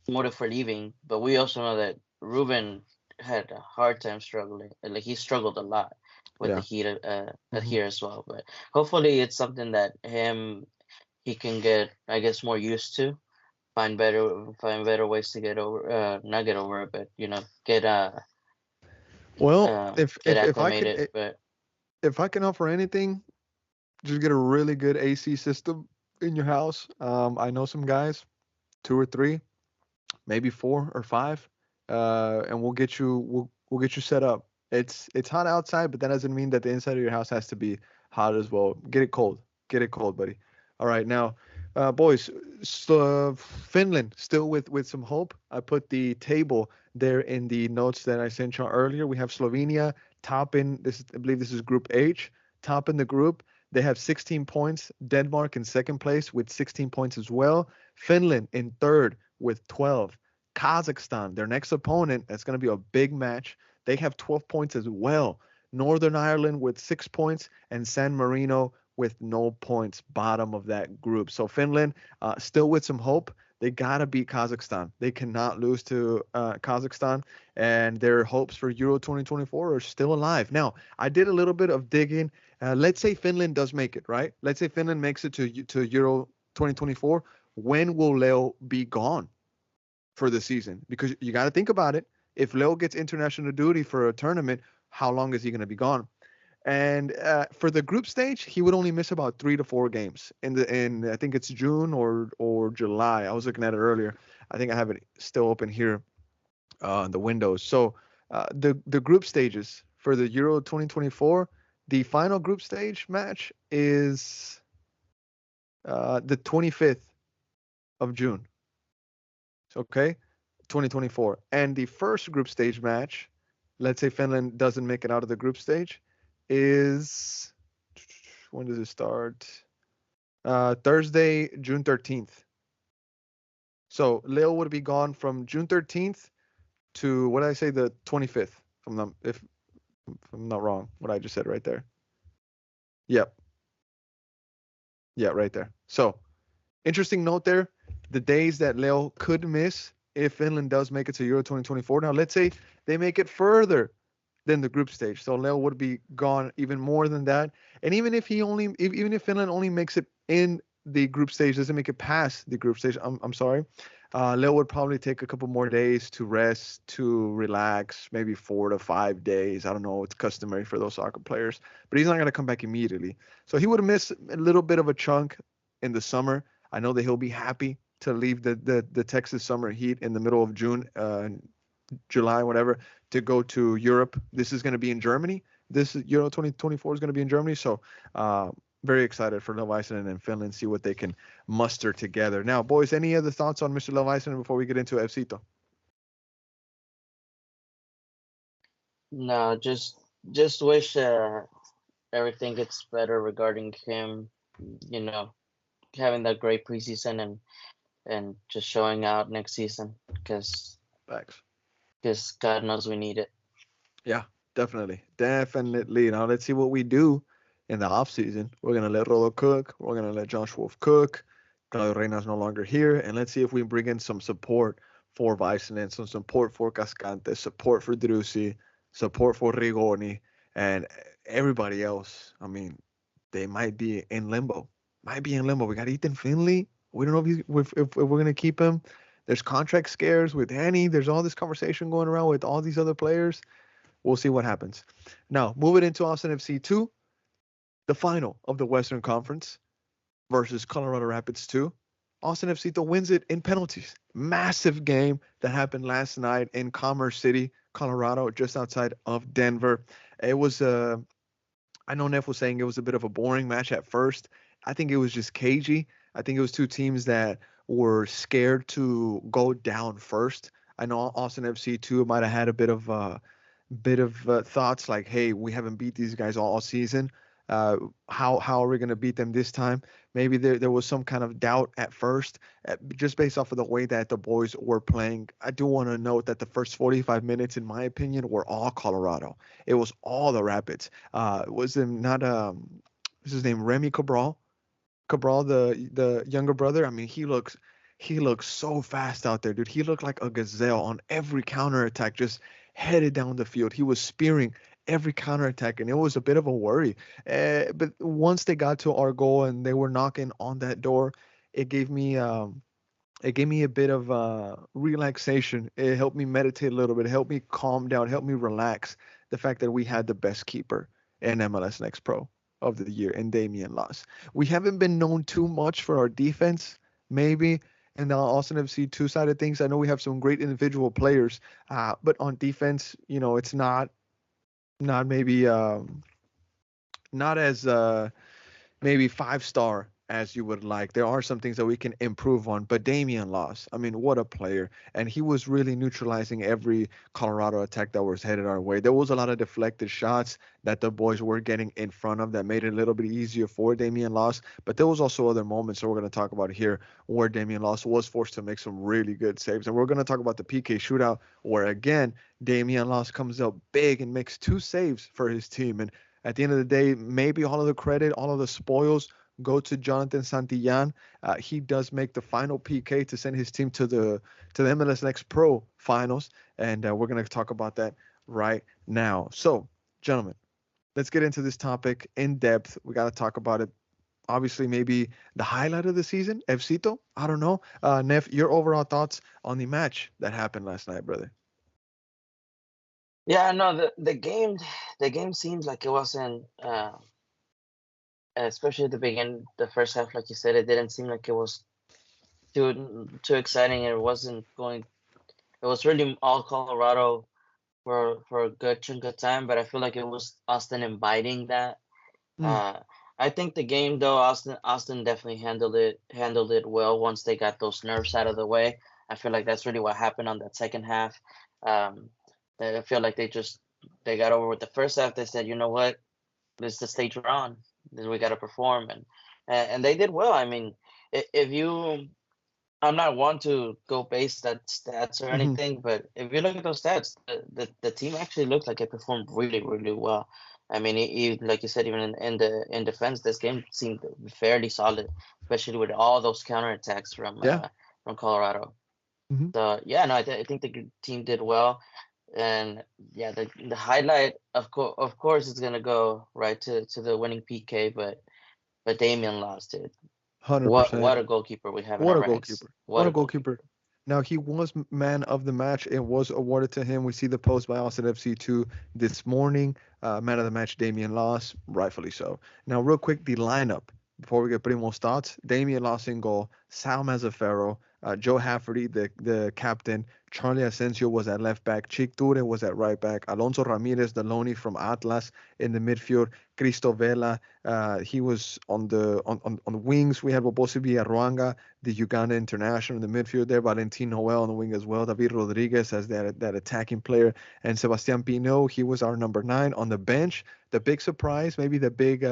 [SPEAKER 2] motive for leaving, but we also know that Ruben had a hard time struggling. He struggled a lot with the heat here as well. But hopefully it's something that he can get, I guess, more used to, find better ways to get over, not get over it, but get acclimated.
[SPEAKER 1] If I can offer anything, just get a really good AC system in your house. I know some guys, 2 or 3, maybe 4 or 5, and we'll get you set up. It's hot outside, but that doesn't mean that the inside of your house has to be hot as well. Get it cold, buddy. All right, now, boys, Finland still with some hope. I put the table there in the notes that I sent you earlier. We have Slovenia topping this. I believe this is Group H, topping the group. They have 16 points. Denmark in second place with 16 points as well. Finland in third with 12. Kazakhstan, their next opponent, that's going to be a big match. They have 12 points as well. Northern Ireland with 6 points, and San Marino with no points, bottom of that group. So Finland still with some hope, They gotta beat Kazakhstan. They cannot lose to Kazakhstan, and their hopes for Euro 2024 are still alive. Now, I did a little bit of digging. Let's say Finland does make it, right? Let's say Finland makes it to Euro 2024. When will Leo be gone for the season? Because you got to think about it. If Leo gets international duty for a tournament, how long is he going to be gone? And for the group stage, he would only miss about 3 to 4 games in I think it's June or July. I was looking at it earlier. I think I have it still open here on the windows. So the group stages for the Euro 2024, the final group stage match is the 25th of June. Okay, 2024, and the first group stage match, let's say Finland doesn't make it out of the group stage, is when does it start? Thursday, June 13th. So Leo would be gone from June 13th to what did I say, the 25th. If I'm not wrong, what I just said right there. Yep. Yeah, right there. So interesting note there. The days that Leo could miss if Finland does make it to Euro 2024. Now let's say they make it further than the group stage. So Leo would be gone even more than that. And even if even if Finland only makes it in the group stage, doesn't make it past the group stage, I'm sorry, Leo would probably take a couple more days to rest, to relax, maybe 4 to 5 days. I don't know, it's customary for those soccer players, but he's not going to come back immediately. So he would miss a little bit of a chunk in the summer. I know that he'll be happy to leave the Texas summer heat in the middle of June, July, whatever, to go to Europe. This is going to be in Germany. This Euro 2024 is going to be in Germany. So very excited for Levaisen and Finland, see what they can muster together. Now, boys, any other thoughts on Mr. Levaisen before we get into FCito?
[SPEAKER 2] No, just wish everything gets better regarding him. You know, having that great preseason and just showing out next season because
[SPEAKER 1] Thanks.
[SPEAKER 2] God knows we need it.
[SPEAKER 1] Yeah, definitely. Now let's see what we do in the off season. We're gonna let Rolo cook. We're gonna let Josh Wolf cook. Claudio Reyna's no longer here, and let's see if we bring in some support for Vaisinen, some support for Cascante, support for Drusi, support for Rigoni, and everybody else. I mean, they might be in limbo. We got Ethan Finley. We don't know if we're gonna keep him. There's contract scares with Danny. There's all this conversation going around with all these other players. We'll see what happens. Now, moving into AustinFCII, the final of the Western Conference versus Colorado Rapids 2. AustinFCII wins it in penalties. Massive game that happened last night in Commerce City, Colorado, just outside of Denver. It was I know Neff was saying it was a bit of a boring match at first. I think it was just cagey. I think it was two teams that were scared to go down first. I know AustinFCII might have had a bit of thoughts like, hey, we haven't beat these guys all season. How are we going to beat them this time? Maybe there was some kind of doubt at first, just based off of the way that the boys were playing. I do want to note that the first 45 minutes, in my opinion, were all Colorado. It was all the Rapids. Was it not what's his name, Remy Cabral, the younger brother? I mean, he looks so fast out there, dude. He looked like a gazelle on every counterattack, just headed down the field. He was spearing every counterattack, and it was a bit of a worry. But once they got to our goal and they were knocking on that door, it gave me a bit of relaxation. It helped me meditate a little bit. It helped me calm down. Helped me relax. The fact that we had the best keeper in MLSNextPro of the year in Damian Loss. We haven't been known too much for our defense, maybe. And the AustinFCII side of things, I know we have some great individual players, but on defense, it's not maybe not as maybe 5-star as you would like. There are some things that we can improve on, but Damian Loss, I mean, what a player. And he was really neutralizing every Colorado attack that was headed our way. There was a lot of deflected shots that the boys were getting in front of that made it a little bit easier for Damian Loss. But there was also other moments that we're going to talk about here where Damian Loss was forced to make some really good saves. And we're going to talk about the PK shootout where, again, Damian Loss comes up big and makes 2 saves for his team. And at the end of the day, maybe all of the credit, all of the spoils go to Jonathan Santillan. He does make the final PK to send his team to the MLS NextPro finals, and we're gonna talk about that right now. So, gentlemen, let's get into this topic in depth. We got to talk about it. Obviously, maybe the highlight of the season, Fcito. I don't know. Neff, your overall thoughts on the match that happened last night, brother?
[SPEAKER 2] Yeah, no, the game seems like it wasn't, especially at the beginning, the first half, like you said, it didn't seem like it was too exciting. It wasn't going. It was really all Colorado for a good chunk of time, but I feel like it was Austin inviting that. Uh, I think the game though, Austin definitely handled it well once they got those nerves out of the way. I feel like that's really what happened on that second half. Um, I feel like they got over with the first half. They said, you know what, this is the stage we're on. We got to perform, and they did well. I mean, if you, I'm not one to go base that stats or
[SPEAKER 1] Mm-hmm.
[SPEAKER 2] anything, but if you look at those stats, the team actually looked like it performed really well. I mean, like you said, even in defense, this game seemed fairly solid, especially with all those counterattacks
[SPEAKER 1] Yeah.
[SPEAKER 2] from Colorado.
[SPEAKER 1] Mm-hmm.
[SPEAKER 2] So yeah, no, I think the team did well, and yeah, the highlight of course is gonna go right to the winning PK, but Damian lost it.
[SPEAKER 1] 100%.
[SPEAKER 2] What a goalkeeper we have in
[SPEAKER 1] What
[SPEAKER 2] our
[SPEAKER 1] a
[SPEAKER 2] ranks!
[SPEAKER 1] goalkeeper.
[SPEAKER 2] What
[SPEAKER 1] What
[SPEAKER 2] a
[SPEAKER 1] a
[SPEAKER 2] goalkeeper!
[SPEAKER 1] goalkeeper. Now, he was man of the match. It was awarded to him. We see the post by Austin FC2 this morning. Man of the match, Damian Loss, rightfully so. Now, real quick, the lineup before we get Primo's thoughts. Damian Loss in goal, Sal Mazzaferro, Joe Hafferty, the captain. Charlie Asensio was at left back. Chick Ture was at right back. Alonso Ramirez, the loanee from Atlas, in the midfield. Cristo Vela, he was on the wings. We had Bobosi Villarruanga, the Uganda international in the midfield there. Valentin Noel on the wing as well. David Rodriguez as that attacking player. And Sebastian Pino, he was our number 9 on the bench. The big surprise, maybe the big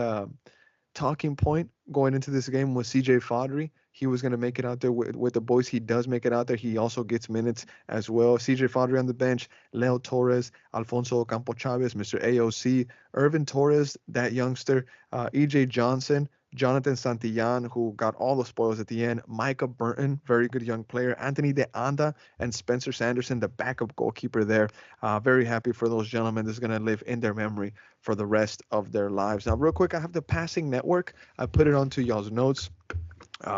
[SPEAKER 1] talking point going into this game was CJ Fodry. He was going to make it out there with the boys. He does make it out there. He also gets minutes as well. CJ Fodry on the bench, Leo Torres, Alfonso Campo Chavez, Mr. AOC, Irvin Torres, that youngster, EJ Johnson, Jonathan Santillan, who got all the spoils at the end, Micah Burton, very good young player, Anthony De Anda, and Spencer Sanderson, the backup goalkeeper there. Very happy for those gentlemen. This is going to live in their memory for the rest of their lives. Now, real quick, I have the passing network. I put it onto y'all's notes.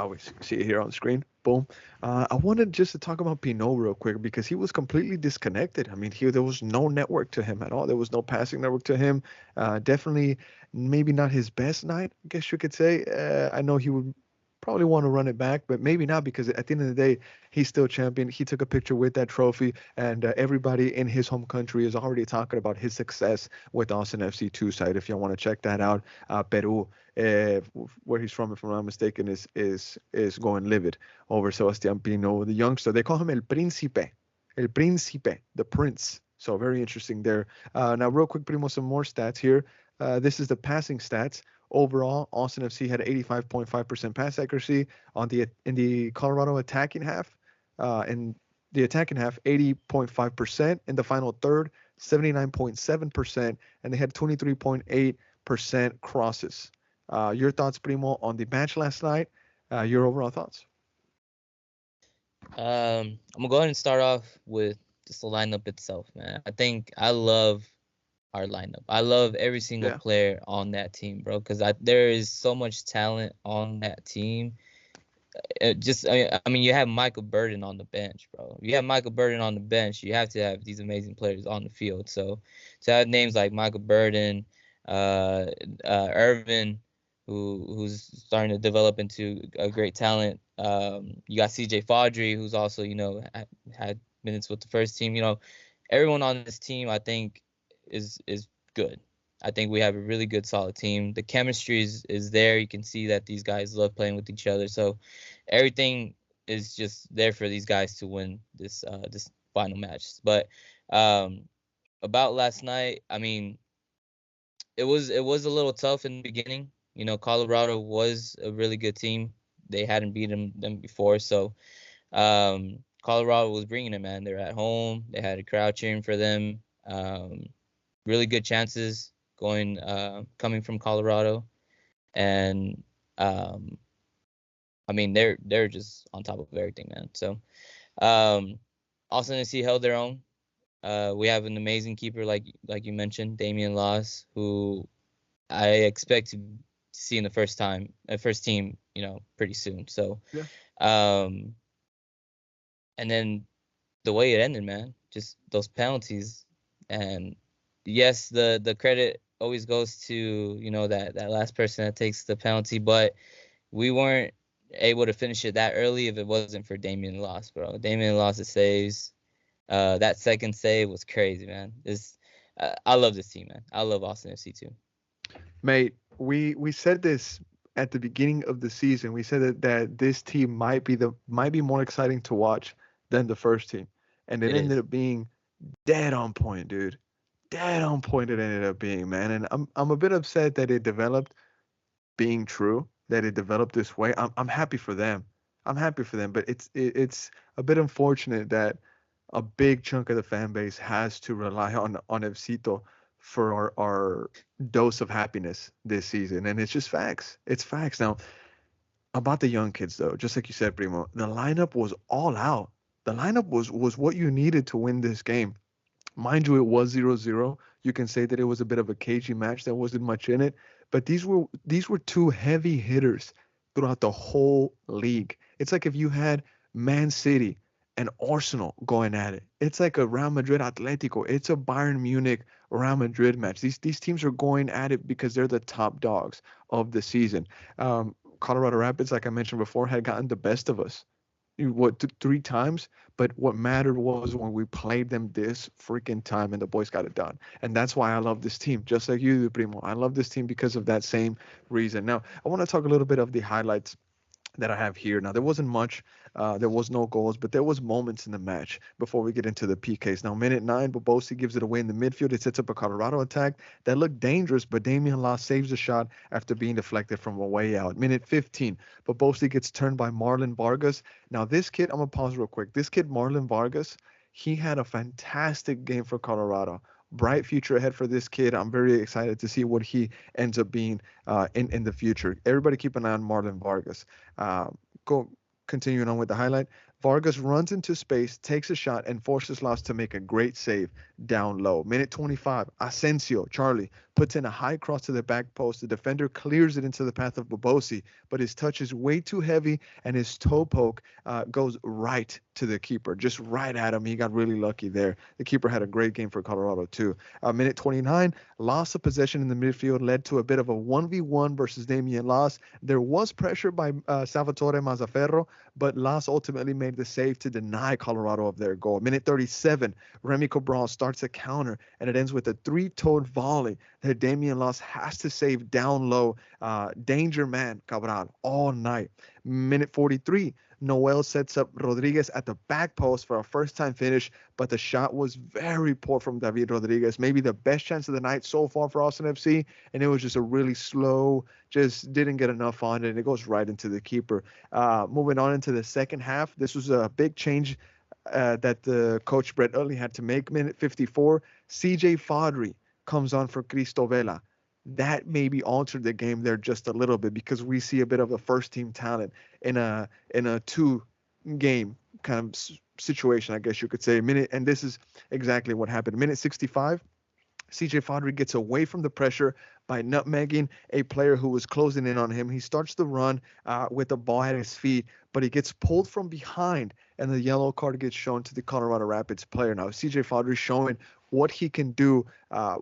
[SPEAKER 1] We see it here on the screen. Boom. I wanted just to talk about Pinot real quick because he was completely disconnected. I mean, there was no network to him at all. There was no passing network to him. Definitely, maybe not his best night, I guess you could say. I know he would probably want to run it back, but maybe not because at the end of the day, he's still champion. He took a picture with that trophy, and everybody in his home country is already talking about his success with Austin FC2 side. If y'all want to check that out, Peru, where he's from, if I'm not mistaken, is going livid over Sebastian Pino, the youngster. They call him El Príncipe, the prince. So very interesting there. Now, real quick, Primo, some more stats here. This is the passing stats. Overall, Austin FC had 85.5% pass accuracy in the Colorado attacking half. In the attacking half, 80.5%. In the final third, 79.7%, and they had 23.8% crosses. Your thoughts, Primo, on the match last night? Your overall thoughts?
[SPEAKER 3] I'm gonna go ahead and start off with just the lineup itself, man. I think I love our lineup. I love every single player on that team, bro, because there is so much talent on that team. I mean, you have Michael Burden on the bench, bro. If you have Michael Burden on the bench, you have to have these amazing players on the field. So to have names like Michael Burden, Irvin, who's starting to develop into a great talent. You got CJ Fodry, who's also, had minutes with the first team. Everyone on this team, I think, is good. I think we have a really good, solid team. The chemistry is there. You can see that these guys love playing with each other. So everything is just there for these guys to win this final match. But about last night, I mean, it was a little tough in the beginning. Colorado was a really good team. They hadn't beaten them before, so Colorado was bringing it, man. They're at home. They had a crowd cheering for them. Really good chances coming from Colorado, and I mean, they're just on top of everything, man. So, Austin FC held their own. We have an amazing keeper, like you mentioned, Damian Laws, who I expect to see in the first team, pretty soon. So,
[SPEAKER 1] Yeah.
[SPEAKER 3] and then the way it ended, man, just those penalties, and yes, the credit always goes to that last person that takes the penalty, but we weren't able to finish it that early if it wasn't for Damian Loss, bro. Damian Loss saves. That second save was crazy, man. I love this team, man. I love Austin FC too.
[SPEAKER 1] Mate, we said this at the beginning of the season. We said that this team might be more exciting to watch than the first team, and it ended up being dead on point, dude. Dead on point it ended up being, man. And I'm a bit upset that it developed being true, that it developed this way. I'm happy for them. I'm happy for them, but it's a bit unfortunate that a big chunk of the fan base has to rely on Evcito for our dose of happiness this season, and it's just facts. It's facts. Now, about the young kids though, just like you said, Primo, the lineup was all out. The lineup was what you needed to win this game. Mind you, it was 0-0. You can say that it was a bit of a cagey match. There wasn't much in it, but these were two heavy hitters throughout the whole league. It's like if you had Man City and Arsenal going at it. It's like a Real Madrid Atletico. It's a Bayern Munich Real Madrid match. These teams are going at it because they're the top dogs of the season. Colorado Rapids, like I mentioned before, had gotten the best of us three times, but what mattered was when we played them this freaking time and the boys got it done. And that's why I love this team, just like you do, Primo. I love this team because of that same reason. Now, I want to talk a little bit of the highlights that I have here. Now, there wasn't much. There was no goals, but there was moments in the match before we get into the PKs. Now, minute 9, Bobosi gives it away in the midfield. It sets up a Colorado attack that looked dangerous, but Damian Law saves the shot after being deflected from a way out. Minute 15, Bobosi gets turned by Marlon Vargas. Now, this kid, I'm going to pause real quick. This kid, Marlon Vargas, he had a fantastic game for Colorado. Bright future ahead for this kid. I'm very excited to see what he ends up being in the future. Everybody keep an eye on Marlon Vargas. Continuing on with the highlight. Vargas runs into space, takes a shot, and forces Laos to make a great save down low. Minute 25, Asensio, Charlie, puts in a high cross to the back post. The defender clears it into the path of Bobosi, but his touch is way too heavy, and his toe poke goes right to the keeper, just right at him. He got really lucky there. The keeper had a great game for Colorado, too. Minute 29, loss of possession in the midfield led to a bit of a 1v1 versus Damian Laos. There was pressure by Salvatore Mazzaferro, but Laos ultimately made the save to deny Colorado of their goal. Minute 37, Remy Cabral starts a counter, and it ends with a three-toed volley that Damian Laos has to save down low. Danger man, Cabral, all night. Minute 43, Noel sets up Rodriguez at the back post for a first-time finish, but the shot was very poor from David Rodriguez. Maybe the best chance of the night so far for Austin FC, and it was just a really slow, just didn't get enough on it, and it goes right into the keeper. Moving on into the second half, this was a big change that the coach Brett Utley had to make. Minute 54, CJ Fodry comes on for Cristo Vela. That maybe altered the game there just a little bit because we see a bit of a first team talent in a two game kind of situation, I guess you could say. And this is exactly what happened. Minute 65, CJ Fodry gets away from the pressure by nutmegging a player who was closing in on him. He starts the run with the ball at his feet, but he gets pulled from behind, and the yellow card gets shown to the Colorado Rapids player. Now, CJ Fodry showing what he can do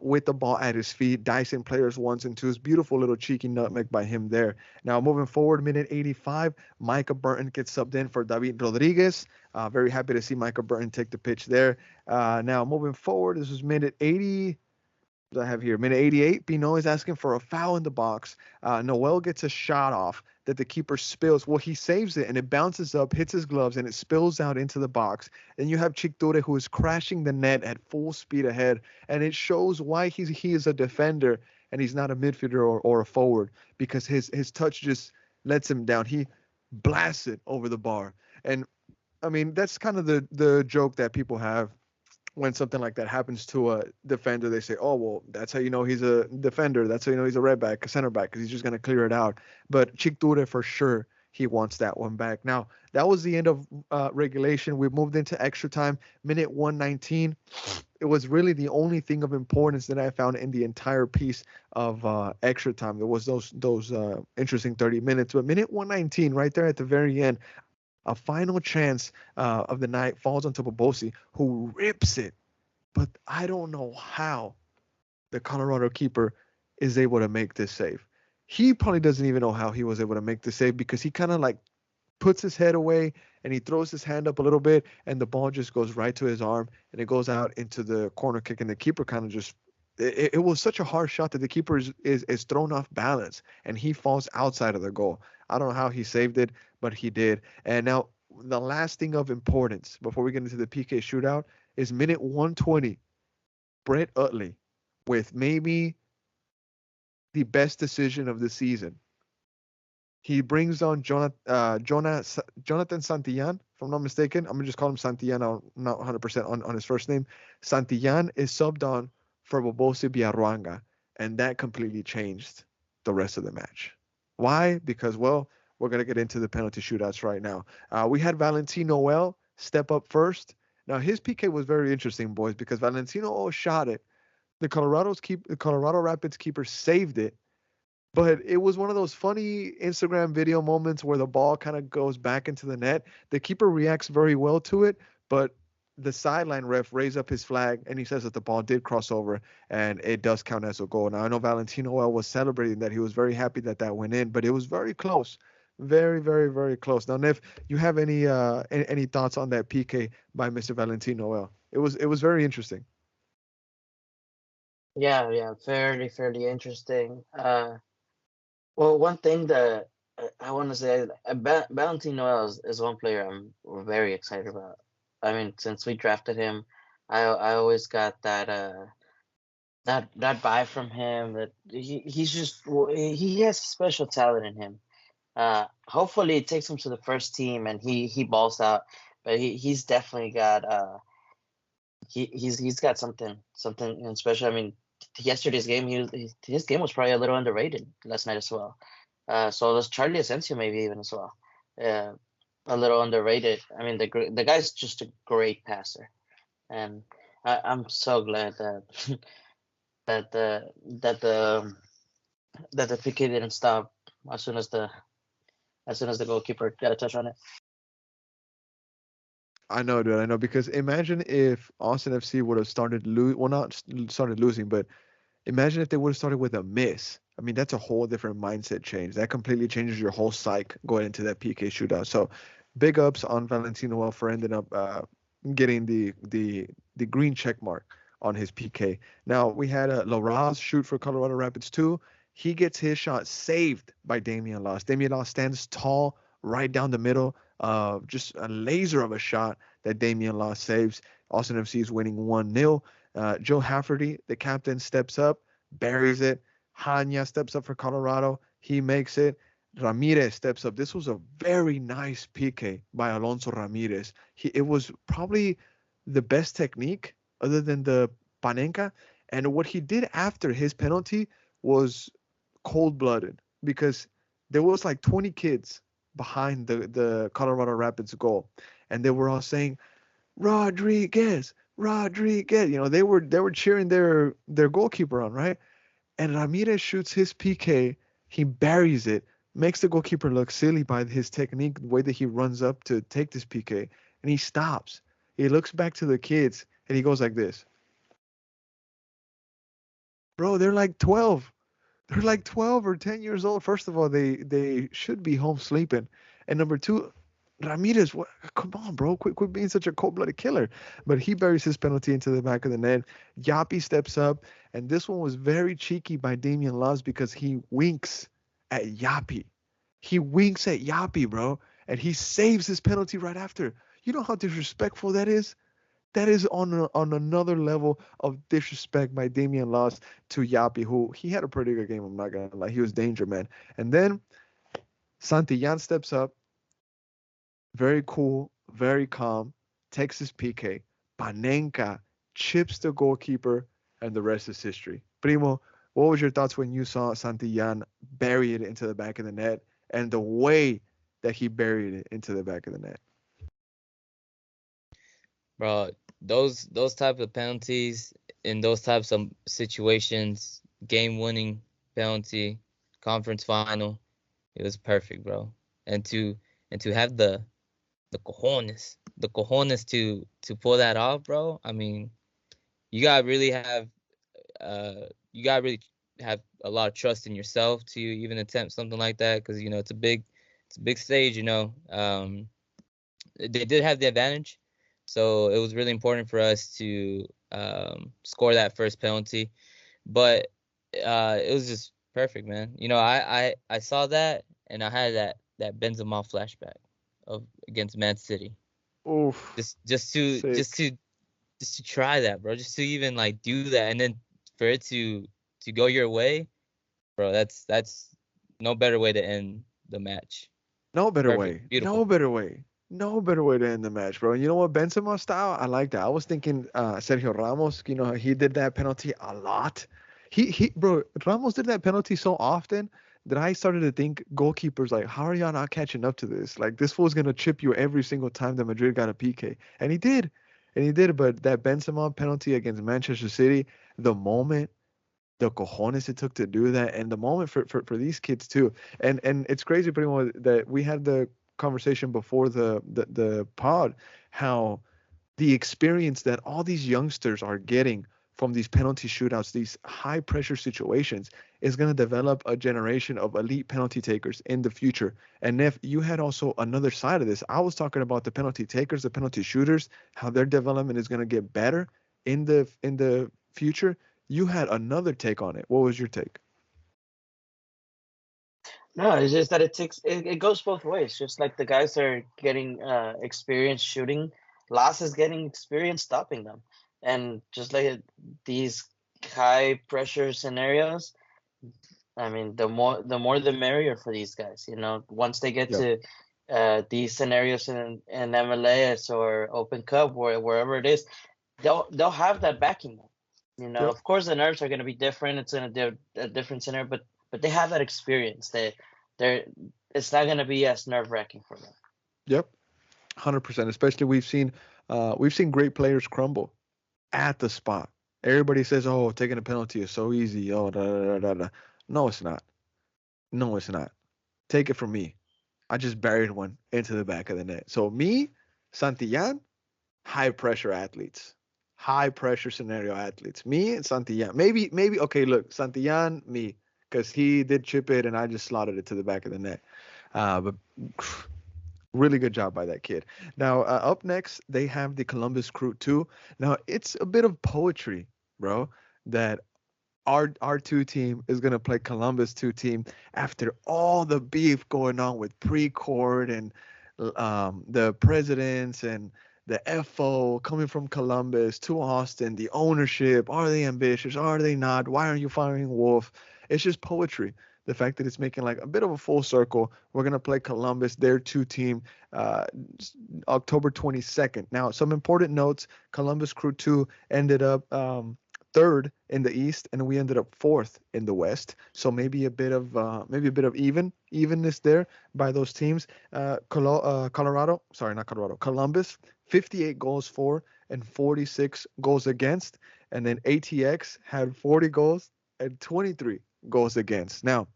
[SPEAKER 1] with the ball at his feet, dicing players ones and twos. Beautiful little cheeky nutmeg by him there. Now, moving forward, minute 85, Micah Burton gets subbed in for David Rodriguez. Very happy to see Micah Burton take the pitch there. Now, moving forward, this was minute 80. I have here. Minute 88, Pino is asking for a foul in the box. Noel gets a shot off that the keeper spills. Well, he saves it, and it bounces up, hits his gloves, and it spills out into the box. Then you have Chicture, who is crashing the net at full speed ahead, and it shows why he is a defender and he's not a midfielder or a forward, because his touch just lets him down. He blasts it over the bar. And, I mean, that's kind of the joke that people have when something like that happens to a defender, they say, "Oh, well, that's how you know he's a defender. That's how you know he's a red back, a center back, because he's just gonna clear it out." But Chicture for sure, he wants that one back. Now that was the end of regulation. We moved into extra time, minute 119. It was really the only thing of importance that I found in the entire piece of extra time. There was those interesting 30 minutes, but minute 119, right there at the very end, a final chance of the night falls onto Bobosi, who rips it. But I don't know how the Colorado keeper is able to make this save. He probably doesn't even know how he was able to make the save because he kind of like puts his head away and he throws his hand up a little bit and the ball just goes right to his arm and it goes out into the corner kick and the keeper kind of just it was such a hard shot that the keeper is thrown off balance and he falls outside of the goal. I don't know how he saved it, but he did. And now the last thing of importance before we get into the PK shootout is minute 120. Brett Utley with maybe the best decision of the season. He brings on Jonathan Santillan, if I'm not mistaken. I'm going to just call him Santillan. I'm not 100% on his first name. Santillan is subbed on for Bobosi Biarruanga, and that completely changed the rest of the match. Why? Because, well, we're going to get into the penalty shootouts right now. We had Valentin Noel step up first. Now, his PK was very interesting, boys, because Valentino shot it. The Colorado Rapids keeper saved it, but it was one of those funny Instagram video moments where the ball kind of goes back into the net. The keeper reacts very well to it, but the sideline ref raised up his flag and he says that the ball did cross over and it does count as a goal. Now I know Valentino was celebrating that. He was very happy that that went in, but it was very close. Very, very, very close. Now, Nev, you have any thoughts on that PK by Mr. Valentino? It was very interesting.
[SPEAKER 2] Yeah, fairly interesting. Well, one thing that I want to say, Valentin Noel is one player I'm very excited about. I mean, since we drafted him, I always got that vibe from him that he's just he has special talent in him. Hopefully it takes him to the first team and he balls out, but he's definitely got he's got something special. I mean, yesterday's game, his game was probably a little underrated last night as well. So was Charlie Asensio maybe even as well. A little underrated. I mean, the guy's just a great passer, and I'm so glad that that the that the that the PK didn't stop as soon as the goalkeeper got a touch on it.
[SPEAKER 1] I know, dude. I know because imagine if Austin FC would have not started losing, but imagine if they would have started with a miss. I mean, that's a whole different mindset change. That completely changes your whole psyche going into that PK shootout. So, big ups on Valentino for ending up getting the green check mark on his PK. Now we had Laraz shoot for Colorado Rapids too. He gets his shot saved by Damian Loss. Damian Loss stands tall right down the middle. Just a laser of a shot that Damian Loss saves. Austin FC is winning 1-0. Joe Hafferty, the captain, steps up, buries it. Hanya steps up for Colorado. He makes it. Ramirez steps up. This was a very nice PK by Alonso Ramirez. It was probably the best technique other than the Panenka. And what he did after his penalty was cold-blooded because there was like 20 kids behind the Colorado Rapids goal. And they were all saying, Rodriguez. You know, they were cheering their goalkeeper on, right? And Ramirez shoots his PK. He buries it, makes the goalkeeper look silly by his technique, the way that he runs up to take this PK, and he stops. He looks back to the kids and he goes like this. Bro, they're like 12. They're like 12 or 10 years old. First of all, they should be home sleeping. And number two, Ramirez, come on, bro. Quit being such a cold-blooded killer. But he buries his penalty into the back of the net. Yapi steps up. And this one was very cheeky by Damian Loves because he winks at Yapi. He winks at Yapi, bro. And he saves his penalty right after. You know how disrespectful that is? That is on another level of disrespect by Damian Loss to Yapi, who he had a pretty good game. I'm not gonna lie, he was danger man. And then Santillan steps up, very cool, very calm, takes his PK. Panenka chips the goalkeeper, and the rest is history. Primo, what was your thoughts when you saw Santillán bury it into the back of the net and the way that he buried it into the back of the net?
[SPEAKER 3] Bro, those type of penalties in those types of situations, game-winning penalty, conference final, it was perfect, bro. And to have the cojones to pull that off, bro. I mean, you gotta really have you gotta really have a lot of trust in yourself to even attempt something like that, because it's a big stage. They did have the advantage, so it was really important for us to score that first penalty. But it was just perfect, man. I saw that and I had that Benzema flashback of against Man City.
[SPEAKER 1] Oof, sick.
[SPEAKER 3] Just to try that, bro. Just to even like do that, and then for it to go your way, bro. That's no better way to end the match.
[SPEAKER 1] No better
[SPEAKER 3] Perfect,
[SPEAKER 1] way. No
[SPEAKER 3] beautiful.
[SPEAKER 1] better way. No better way to end the match, bro. And you know what? Benzema style, I like that. I was thinking Sergio Ramos, he did that penalty a lot. Bro, Ramos did that penalty so often that I started to think goalkeepers, like, how are y'all not catching up to this? Like, this fool's going to chip you every single time that Madrid got a PK. And he did. And he did. But that Benzema penalty against Manchester City, the moment, the cojones it took to do that, and the moment for these kids too. And it's crazy, pretty much, that we had the conversation before the pod, how the experience that all these youngsters are getting from these penalty shootouts, these high pressure situations, is going to develop a generation of elite penalty takers in the future. And Neff, you had also another side of this. I was talking about the penalty takers, the penalty shooters, how their development is going to get better in the future. You had another take on it. What was your take?
[SPEAKER 2] No, it's just that it goes both ways. Just like the guys are getting experience shooting, Las is getting experience stopping them, and just like these high pressure scenarios, I mean, the more the merrier for these guys. Once they get
[SPEAKER 1] Yep.
[SPEAKER 2] to these scenarios in MLS or Open Cup, wherever it is, they'll have that backing.
[SPEAKER 1] Yep.
[SPEAKER 2] Of course, the nerves are going to be different. It's in a different scenario, but they have that experience. They're It's not going to be as nerve wracking for them.
[SPEAKER 1] Yep. 100%. Especially we've seen great players crumble at the spot. Everybody says, "Oh, taking a penalty is so easy." Oh, da, da, da, da, da. No, it's not. No, it's not. Take it from me. I just buried one into the back of the net. So me, Santillán, high pressure athletes, high pressure scenario athletes. Me and Santillán. Maybe. Okay, look, Santillán, me, because he did chip it and I just slotted it to the back of the net. But really good job by that kid. Now, up next, they have the Columbus Crew 2. Now, it's a bit of poetry, bro, that our two team is gonna play Columbus two team after all the beef going on with Precourt and the presidents and the FO coming from Columbus to Austin, the ownership. Are they ambitious? Are they not? Why aren't you firing Wolf? It's just poetry. The fact that it's making like a bit of a full circle. We're gonna play Columbus, their two team, uh, October 22nd. Now, some important notes: Columbus Crew 2 ended up third in the East, and we ended up fourth in the West. So maybe a bit of evenness there by those teams. Colorado, sorry, not Colorado, Columbus, 58 goals for and 46 goals against, and then ATX had 40 goals and 23 goals against. Now,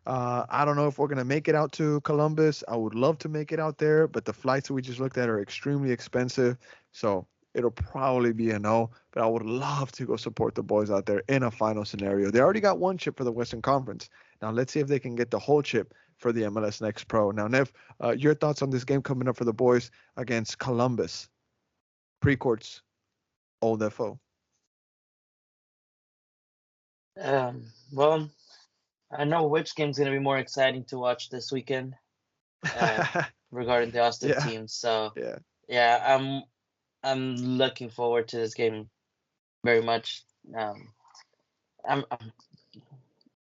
[SPEAKER 1] I don't know if we're gonna make it out to Columbus. I would love to make it out there, but the flights that we just looked at are extremely expensive. So it'll probably be a no, but I would love to go support the boys out there in a final scenario. They already got one chip for the Western Conference. Now let's see if they can get the whole chip for the MLS Next Pro. Now, Nev, your thoughts on this game coming up for the boys against Columbus, Precourt's old FO?
[SPEAKER 2] Well, I know which game's going to be more exciting to watch this weekend regarding the Austin
[SPEAKER 1] Yeah,
[SPEAKER 2] team. So
[SPEAKER 1] yeah.
[SPEAKER 2] yeah, I'm looking forward to this game very much. I'm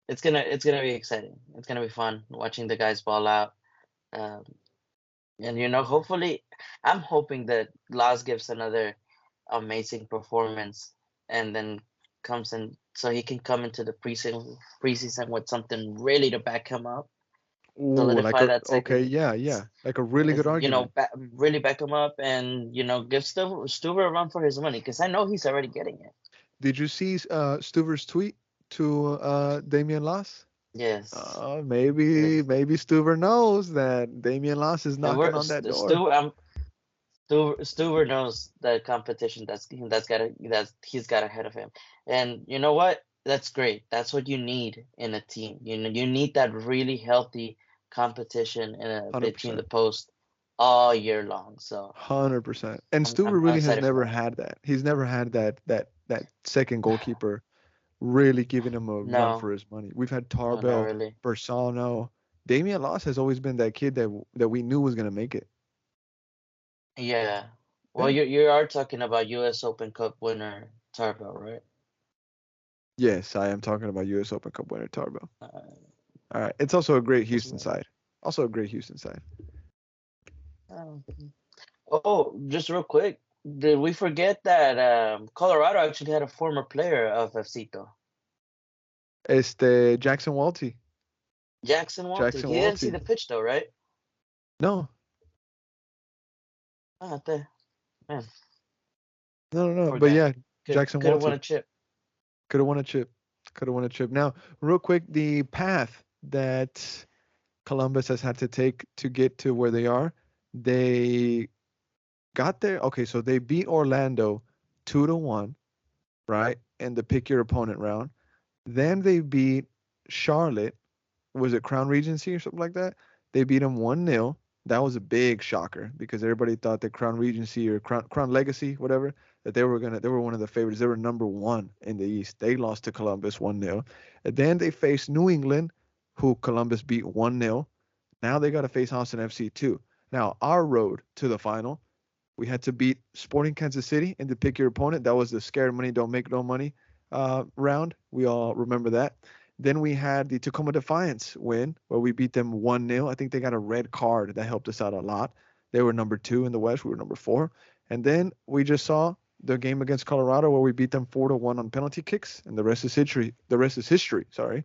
[SPEAKER 2] it's gonna be exciting. It's gonna be fun watching the guys ball out. Um, and hopefully, I'm hoping that Laz gives another amazing performance, and then comes in so he can come into the preseason with something really to back him up,
[SPEAKER 1] Ooh, like
[SPEAKER 2] solidify
[SPEAKER 1] a
[SPEAKER 2] that
[SPEAKER 1] okay,
[SPEAKER 2] second,
[SPEAKER 1] yeah, like a really good argument.
[SPEAKER 2] really back him up, and give Stuber a run for his money, because I know he's already getting it.
[SPEAKER 1] Did you see Stuver's tweet to Damian Loss?
[SPEAKER 2] Yes, yes.
[SPEAKER 1] Maybe Stuver knows that Damian Loss is
[SPEAKER 2] And
[SPEAKER 1] knocking on that door.
[SPEAKER 2] Stuber knows the competition that he's got ahead of him, and you know what? That's great. That's what you need in a team. You need that really healthy competition between the
[SPEAKER 1] 100%.
[SPEAKER 2] posts all year long. So
[SPEAKER 1] 100%. And
[SPEAKER 2] I'm
[SPEAKER 1] Stuver really has
[SPEAKER 2] excited for
[SPEAKER 1] never
[SPEAKER 2] that.
[SPEAKER 1] had that. He's never had that second goalkeeper really giving him a run
[SPEAKER 2] No,
[SPEAKER 1] for his money. We've had
[SPEAKER 2] no, not
[SPEAKER 1] Tarbell,
[SPEAKER 2] really.
[SPEAKER 1] Bersano. Damian Loss has always been that kid that we knew was gonna make it.
[SPEAKER 2] Yeah. Well,
[SPEAKER 1] Yeah.
[SPEAKER 2] you are talking about U.S. Open Cup winner Tarbell, right?
[SPEAKER 1] Yes, I am talking about U.S. Open Cup winner Tarbell.
[SPEAKER 2] Uh,
[SPEAKER 1] All right. It's also a great
[SPEAKER 2] that's
[SPEAKER 1] Houston
[SPEAKER 2] right.
[SPEAKER 1] side. Also a great Houston side.
[SPEAKER 2] Um, Oh, just real quick, did we forget that Colorado actually had a former player of FCII,
[SPEAKER 1] Jackson Walty.
[SPEAKER 2] Jackson Walter?
[SPEAKER 1] Jackson
[SPEAKER 2] He didn't see
[SPEAKER 1] Walty.
[SPEAKER 2] the pitch though, right?
[SPEAKER 1] No,
[SPEAKER 2] Ah, man,
[SPEAKER 1] no.
[SPEAKER 2] poor
[SPEAKER 1] But
[SPEAKER 2] guy.
[SPEAKER 1] yeah, Jackson
[SPEAKER 2] Could have won
[SPEAKER 1] Walty
[SPEAKER 2] a chip.
[SPEAKER 1] could have won a chip. Could have won a chip. Now, real quick, the path that Columbus has had to take to get to where they are, they got there. Okay, so they beat Orlando 2-1, right? In the pick your opponent round. Then they beat Charlotte. Was it Crown Regency or something like that? They beat them 1-0. That was a big shocker because everybody thought that Crown Regency or Crown Legacy, whatever, that they were one of the favorites. They were number one in the East. They lost to Columbus 1-0. And then they faced New England, who Columbus beat 1-0. Now they got to face Austin FC too. Now our road to the final, we had to beat Sporting Kansas City and to pick your opponent. That was the scared money don't make no money round. We all remember that. Then we had the Tacoma Defiance win where we beat them 1-0. I think they got a red card that helped us out a lot. They were number 2 in the West. We were number 4. And then we just saw the game against Colorado where we beat them 4-1 on penalty kicks, and the rest is history. The rest is history. Sorry.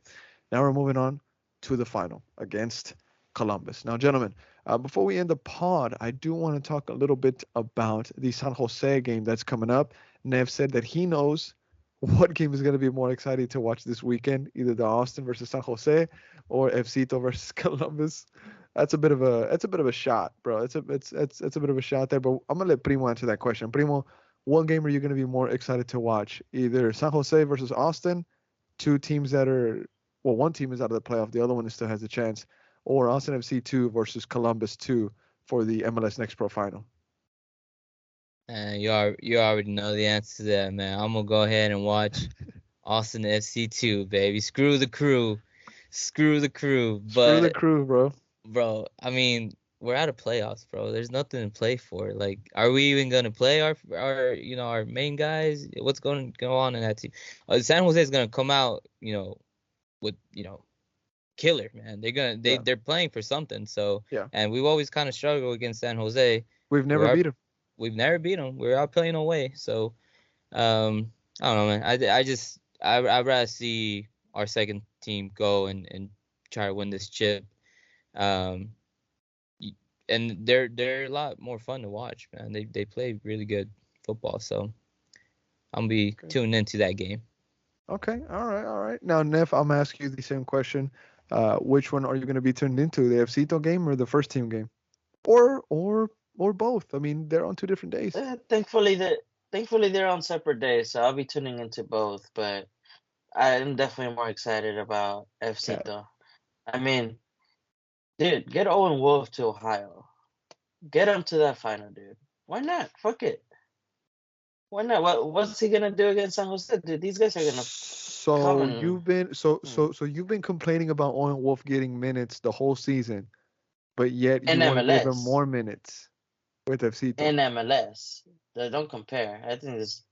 [SPEAKER 1] Now we're moving on to the final against Columbus. Now, gentlemen, before we end the pod, I do want to talk a little bit about the San Jose game that's coming up. Nev said that he knows what game is going to be more exciting to watch this weekend, either the Austin versus San Jose or FCito versus Columbus. That's a bit of a shot, bro. It's a bit of a shot there. But I'm gonna let Primo answer that question. Primo, what game are you going to be more excited to watch? Either San Jose versus Austin, two teams that are well, one team is out of the playoff, the other one still has a chance, or Austin FC 2 versus Columbus 2 for the MLS Next Pro final.
[SPEAKER 3] You already know the answer to that, man. I'm gonna go ahead and watch Austin FC2, baby. Screw the crew.
[SPEAKER 1] Screw the
[SPEAKER 3] But
[SPEAKER 1] crew, bro.
[SPEAKER 3] bro, I mean, we're out of playoffs, bro. There's nothing to play for. Like, are we even gonna play our main guys? What's going to go on in that team? San Jose is gonna come out, with killer, man.
[SPEAKER 1] Yeah,
[SPEAKER 3] They're playing for something. So,
[SPEAKER 1] yeah.
[SPEAKER 3] and we've always kind of struggled against San Jose.
[SPEAKER 1] We've
[SPEAKER 3] We
[SPEAKER 1] never
[SPEAKER 3] are
[SPEAKER 1] beat them.
[SPEAKER 3] We've never beat them. We're out playing away. So, I don't know, man. I'd rather see our second team go and try to win this chip. Um, and they're a lot more fun to watch, man. They play really good football. So I'm gonna be tuned into that game.
[SPEAKER 1] Okay, all right. Now, Neff, I'm gonna ask you the same question. Which one are you gonna be tuned into, the FCito game or the first team game, or both? I mean, they're on 2 different days.
[SPEAKER 2] Thankfully they're on separate days, so I'll be tuning into both. But I'm definitely more excited about
[SPEAKER 1] Okay.
[SPEAKER 2] FCII. I mean, dude, get Owen Wolf to Ohio. Get him to that final, dude. Why not? Fuck it. Why not? What's he gonna do against San Jose? Dude, these guys are gonna come
[SPEAKER 1] So
[SPEAKER 2] and
[SPEAKER 1] you've been so you've been complaining about Owen Wolf getting minutes the whole season, but yet
[SPEAKER 2] in
[SPEAKER 1] you want to give him
[SPEAKER 2] MLS.
[SPEAKER 1] more minutes with FCito.
[SPEAKER 2] In MLS. Don't compare. I think there's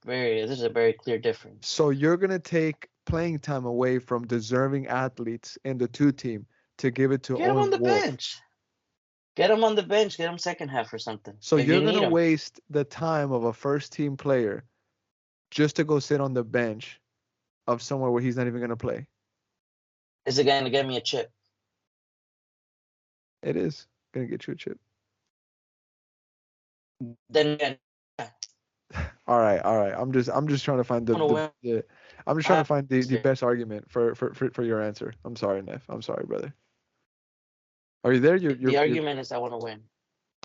[SPEAKER 2] a very clear difference.
[SPEAKER 1] So you're gonna take playing time away from deserving athletes in the 2 team to give it to
[SPEAKER 2] Get him on
[SPEAKER 1] Owen
[SPEAKER 2] the
[SPEAKER 1] Wolf.
[SPEAKER 2] bench. Get him on the bench. Get him second half or something.
[SPEAKER 1] So
[SPEAKER 2] if
[SPEAKER 1] you're
[SPEAKER 2] you need
[SPEAKER 1] gonna
[SPEAKER 2] him.
[SPEAKER 1] waste the time of a first team player just to go sit on the bench of somewhere where he's not even gonna play.
[SPEAKER 2] Is it going to get me a chip?
[SPEAKER 1] It is gonna get you a chip.
[SPEAKER 2] Then again,
[SPEAKER 1] All right. I'm just trying to find the I'm just trying to find the best argument for your answer. I'm sorry, Neff. I'm sorry, brother. Are you there?
[SPEAKER 2] the argument is I want to win.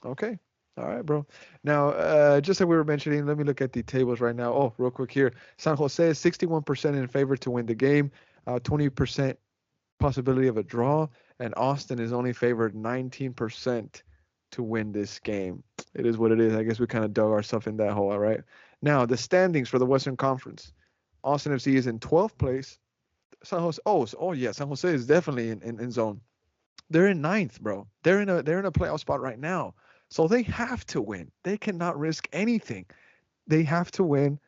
[SPEAKER 1] Okay. All right, bro. Now, just like we were mentioning, let me look at the tables right now. Oh, real quick here. San Jose is 61% in favor to win the game, 20% possibility of a draw, and Austin is only favored 19% to win this game. It is what it is. I guess we kind of dug ourselves in that hole, all right? Now, the standings for the Western Conference. Austin FC is in 12th place. San Jose, yeah, San Jose is definitely in zone. They're in 9th, bro. They're in a playoff spot right now. So they have to win. They cannot risk anything. They have to win.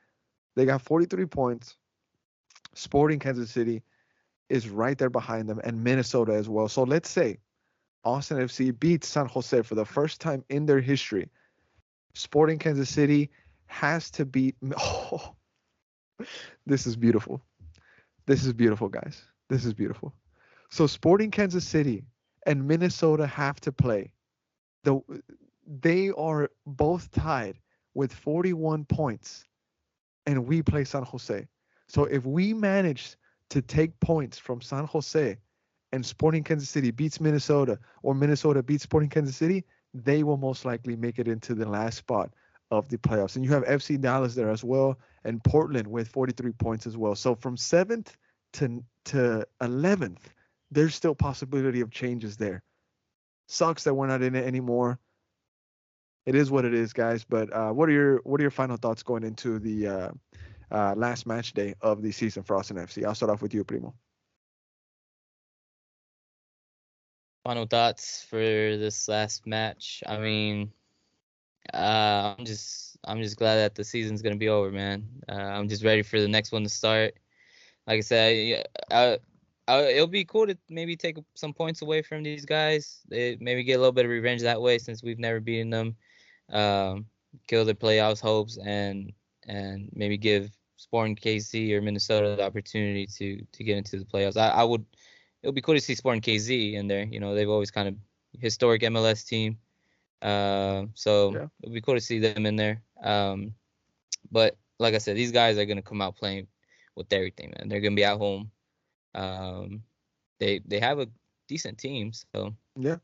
[SPEAKER 1] They got 43 points. Sporting Kansas City is right there behind them, and Minnesota as well. So let's say Austin FC beats San Jose for the first time in their history. Sporting Kansas City has to beat. Oh, this is beautiful. This is beautiful, guys. This is beautiful. So Sporting Kansas City and Minnesota have to play. They are both tied with 41 points, and we play San Jose. So if we manage to take points from San Jose and Sporting Kansas City beats Minnesota, or Minnesota beats Sporting Kansas City, they will most likely make it into the last spot of the playoffs. And you have FC Dallas there as well, and Portland with 43 points as well. So from 7th to 11th, there's still possibility of changes there. Sucks that we're not in it anymore. It is what it is, guys. But what are your final thoughts going into the last match day of the season for Austin FC? I'll start off with you, Primo.
[SPEAKER 3] Final thoughts for this last match. I mean, I'm just glad that the season's gonna be over, man. I'm just ready for the next one to start. Like I said, it'll be cool to maybe take some points away from these guys. Maybe get a little bit of revenge that way, since we've never beaten them. Kill their playoffs hopes, and maybe give Sporting KC or Minnesota the opportunity to get into the playoffs. It would be cool to see Sporting KZ in there. You know, they've always kind of historic MLS team. So
[SPEAKER 1] Yeah.
[SPEAKER 3] it would be cool to see them in there. But like I said, these guys are gonna come out playing with everything, man. They're gonna be at home. They have a decent team, so
[SPEAKER 1] yeah.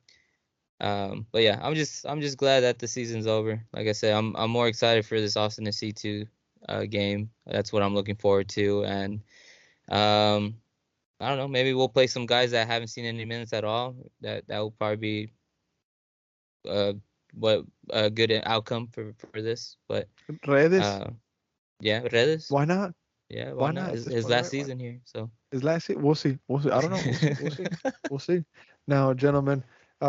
[SPEAKER 3] But yeah, I'm just glad that the season's over. Like I said, I'm more excited for this Austin FC2 game. That's what I'm looking forward to, and I don't know, maybe we'll play some guys that haven't seen any minutes at all. That will probably be what a good outcome for this. But
[SPEAKER 1] Redes.
[SPEAKER 3] Yeah, Redes.
[SPEAKER 1] Why not?
[SPEAKER 3] Yeah, why not? His last season here, so.
[SPEAKER 1] His last season, we'll see. I don't know. We'll see. Now, gentlemen,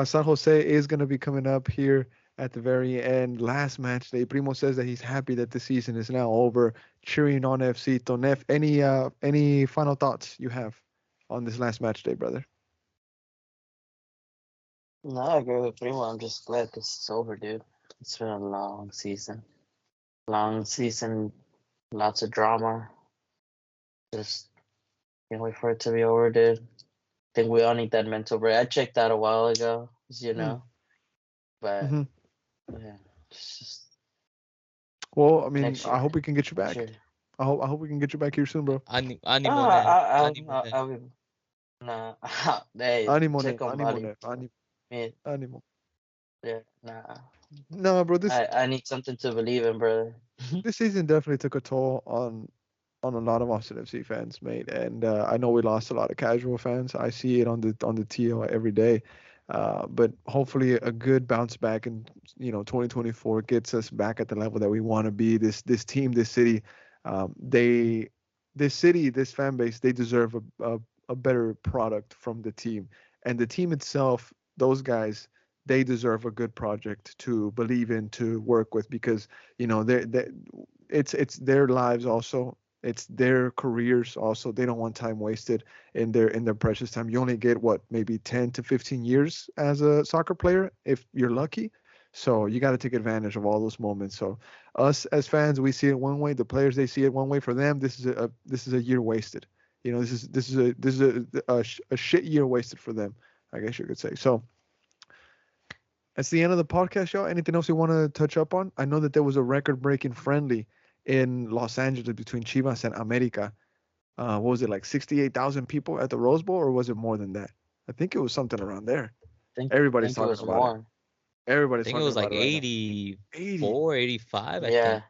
[SPEAKER 1] San Jose is going to be coming up here at the very end. Last match day. Primo says that he's happy that the season is now over. Cheering on FC. Tonef, any final thoughts you have on this last match day, brother?
[SPEAKER 2] No, I agree with Primo. I'm just glad this is over, dude. It's been a long season. Lots of drama. Just can't wait for it to be over, dude. I think we all need that mental break. I checked out a while ago, you know. But yeah, it's just.
[SPEAKER 1] Well, I mean, I hope we can get you back.
[SPEAKER 2] Sure.
[SPEAKER 1] I hope we can get you back here soon, bro.
[SPEAKER 3] Animo.
[SPEAKER 2] Nah, hey,
[SPEAKER 1] Animo.
[SPEAKER 2] Yeah, nah.
[SPEAKER 1] No, bro.
[SPEAKER 2] I need something to believe in, brother.
[SPEAKER 1] This season definitely took a toll on a lot of Austin FC fans, mate. And I know we lost a lot of casual fans. I see it on the TL every day. But hopefully a good bounce back in 2024 gets us back at the level that we want to be. This team, this city, this fan base, they deserve a better product from the team. And the team itself, those guys, they deserve a good project to believe in, to work with, because it's their lives also. It's their careers also. They don't want time wasted in their precious time. You only get what, maybe 10 to 15 years as a soccer player if you're lucky. So you got to take advantage of all those moments. So us as fans, we see it one way. The players, they see it one way. For them, this is a year wasted. This is a shit year wasted for them, I guess you could say. So that's the end of the podcast, y'all. Anything else you want to touch up on? I know that there was a record-breaking friendly in Los Angeles between Chivas and America. What was it, like 68,000 people at the Rose Bowl, or was it more than that? I think it was something around there. Everybody's
[SPEAKER 2] think it
[SPEAKER 1] talking
[SPEAKER 2] was
[SPEAKER 1] about it.
[SPEAKER 2] more.
[SPEAKER 3] I
[SPEAKER 1] Everybody's
[SPEAKER 3] think it
[SPEAKER 1] talking
[SPEAKER 3] was
[SPEAKER 1] about
[SPEAKER 3] like
[SPEAKER 1] it right now.
[SPEAKER 3] 84, 85, I
[SPEAKER 2] Yeah.
[SPEAKER 3] think.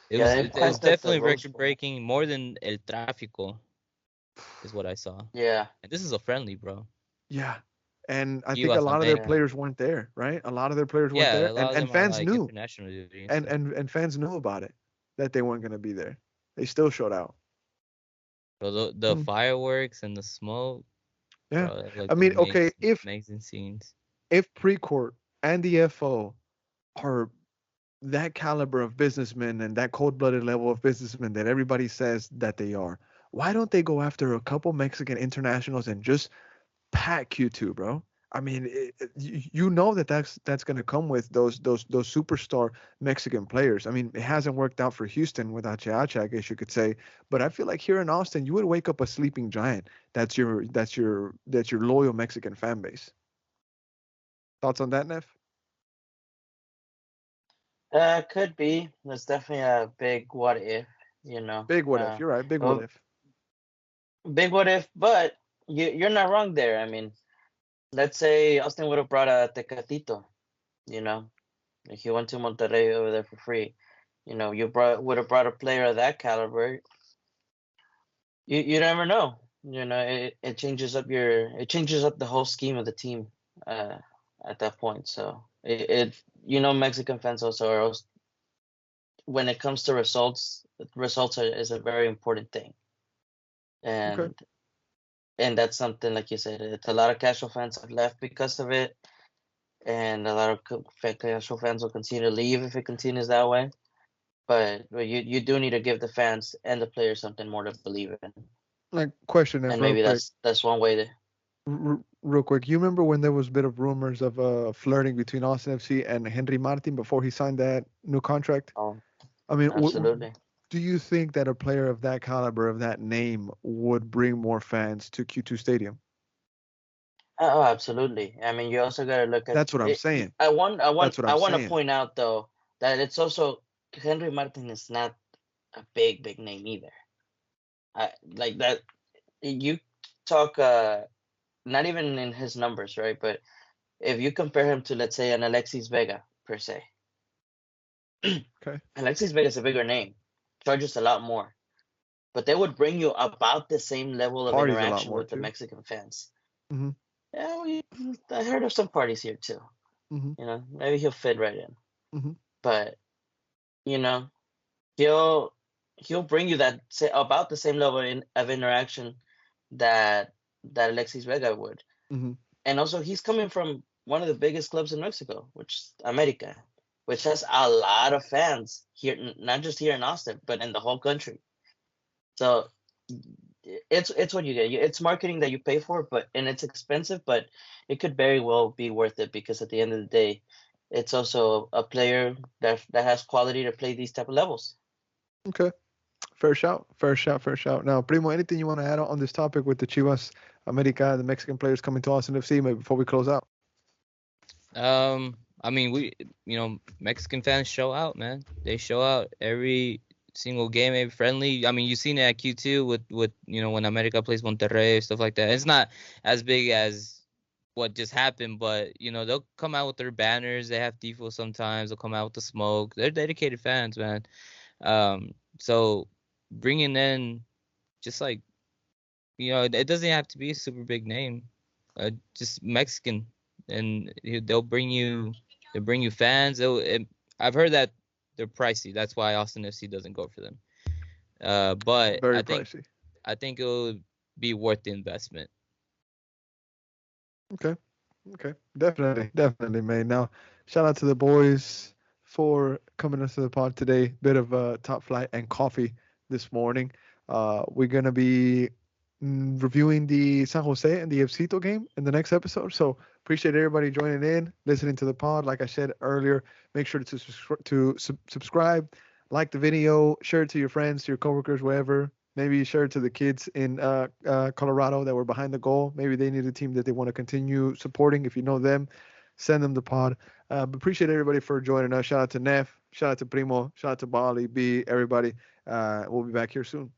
[SPEAKER 3] It
[SPEAKER 2] Yeah,
[SPEAKER 3] was
[SPEAKER 2] they
[SPEAKER 3] it was
[SPEAKER 2] packed up the
[SPEAKER 3] definitely
[SPEAKER 2] Rose
[SPEAKER 3] record
[SPEAKER 2] Bowl.
[SPEAKER 3] breaking, more than El Tráfico is what I saw.
[SPEAKER 2] Yeah.
[SPEAKER 3] And this is a friendly, bro.
[SPEAKER 1] Yeah. And I think a
[SPEAKER 3] Chivas
[SPEAKER 1] lot of their
[SPEAKER 3] America.
[SPEAKER 1] players weren't there, right? A lot of their players weren't
[SPEAKER 3] Yeah,
[SPEAKER 1] there,
[SPEAKER 3] a lot of
[SPEAKER 1] and
[SPEAKER 3] them are
[SPEAKER 1] fans
[SPEAKER 3] like
[SPEAKER 1] knew,
[SPEAKER 3] international duty and stuff.
[SPEAKER 1] and fans knew about it, that they weren't going to be there. They still showed out.
[SPEAKER 3] So the
[SPEAKER 1] Mm.
[SPEAKER 3] fireworks and the smoke,
[SPEAKER 1] Yeah.
[SPEAKER 3] bro, that
[SPEAKER 1] I
[SPEAKER 3] looked
[SPEAKER 1] mean, okay,
[SPEAKER 3] amazing, amazing scenes.
[SPEAKER 1] if Precourt and the FO are that caliber of businessmen and that cold-blooded level of businessmen that everybody says that they are, why don't they go after a couple Mexican internationals and just pack Q2, bro? I mean, you know that's going to come with those superstar Mexican players. I mean, it hasn't worked out for Houston with Ache, I guess you could say, but I feel like here in Austin, you would wake up a sleeping giant. That's your loyal Mexican fan base. Thoughts on that, Neff?
[SPEAKER 2] Could be. That's definitely a big what if, you know.
[SPEAKER 1] Big what if. You're right. Big what if.
[SPEAKER 2] Big what if, but you're not wrong there. I mean, let's say Austin would have brought a Tecatito, you know. If he went to Monterrey over there for free, you know, would have brought a player of that caliber. You never know. You know, it changes up the whole scheme of the team at that point. So Mexican fans also are when it comes to results is a very important thing. And
[SPEAKER 1] Okay.
[SPEAKER 2] and that's something, like you said, it's a lot of casual fans have left because of it, and a lot of casual fans will continue to leave if it continues that way. But you do need to give the fans and the players something more to believe in.
[SPEAKER 1] Like, question,
[SPEAKER 2] And
[SPEAKER 1] real
[SPEAKER 2] maybe
[SPEAKER 1] quick.
[SPEAKER 2] that's one way to.
[SPEAKER 1] Real quick, you remember when there was a bit of rumors of flirting between Austin FC and Henry Martin before he signed that new contract?
[SPEAKER 2] Oh,
[SPEAKER 1] I mean,
[SPEAKER 2] absolutely.
[SPEAKER 1] do you think that a player of that caliber, of that name, would bring more fans to Q2 Stadium?
[SPEAKER 2] Oh, absolutely. I mean, you also got to look at.
[SPEAKER 1] That's what I'm saying.
[SPEAKER 2] I want to
[SPEAKER 1] saying.
[SPEAKER 2] point out though that it's also Henry Martin is not a big name either. Like that. You talk not even in his numbers, right? But if you compare him to, let's say, an Alexis Vega per se,
[SPEAKER 1] Okay.
[SPEAKER 2] Alexis Vega is a bigger name, charges a lot more, but they would bring you about the same level of
[SPEAKER 1] Parties a lot
[SPEAKER 2] interaction
[SPEAKER 1] more
[SPEAKER 2] with the
[SPEAKER 1] too.
[SPEAKER 2] Mexican fans.
[SPEAKER 1] Mm-hmm.
[SPEAKER 2] Yeah, I heard of some parties here too.
[SPEAKER 1] Mm-hmm.
[SPEAKER 2] You know, maybe he'll fit right in.
[SPEAKER 1] Mm-hmm.
[SPEAKER 2] But you know, he'll bring you about the same level of interaction that Alexis Vega would.
[SPEAKER 1] Mm-hmm.
[SPEAKER 2] And also, he's coming from one of the biggest clubs in Mexico, which is America, which has a lot of fans here, not just here in Austin, but in the whole country. So it's what you get. It's marketing that you pay for, and it's expensive, but it could very well be worth it because at the end of the day, it's also a player that has quality to play these type of levels.
[SPEAKER 1] Okay. Fair shout. Now, Primo, anything you want to add on this topic with the Chivas America, the Mexican players coming to Austin FC, maybe before we close out?
[SPEAKER 3] I mean, Mexican fans show out, man. They show out every single game, maybe friendly. I mean, you've seen it at Q2 with when America plays Monterrey, stuff like that. It's not as big as what just happened, but they'll come out with their banners. They have tifo sometimes. They'll come out with the smoke. They're dedicated fans, man. So bringing in just like it doesn't have to be a super big name, just Mexican, and they'll bring you fans. I've heard that they're pricey. That's why Austin FC doesn't go for them. But
[SPEAKER 1] Very pricey.
[SPEAKER 3] I think it will be worth the investment.
[SPEAKER 1] Okay. Definitely, man. Now, shout out to the boys for coming into the pod today. Bit of top flight and coffee this morning. We're gonna be reviewing the San Jose and the Fcito game in the next episode. So appreciate everybody joining in, listening to the pod. Like I said earlier, make sure to subscribe, like the video, share it to your friends, to your coworkers, wherever. Maybe share it to the kids in Colorado that were behind the goal. Maybe they need a team that they want to continue supporting. If you know them, send them the pod. But appreciate everybody for joining us. Shout out to Neff. Shout out to Primo. Shout out to Bali, B, everybody. We'll be back here soon.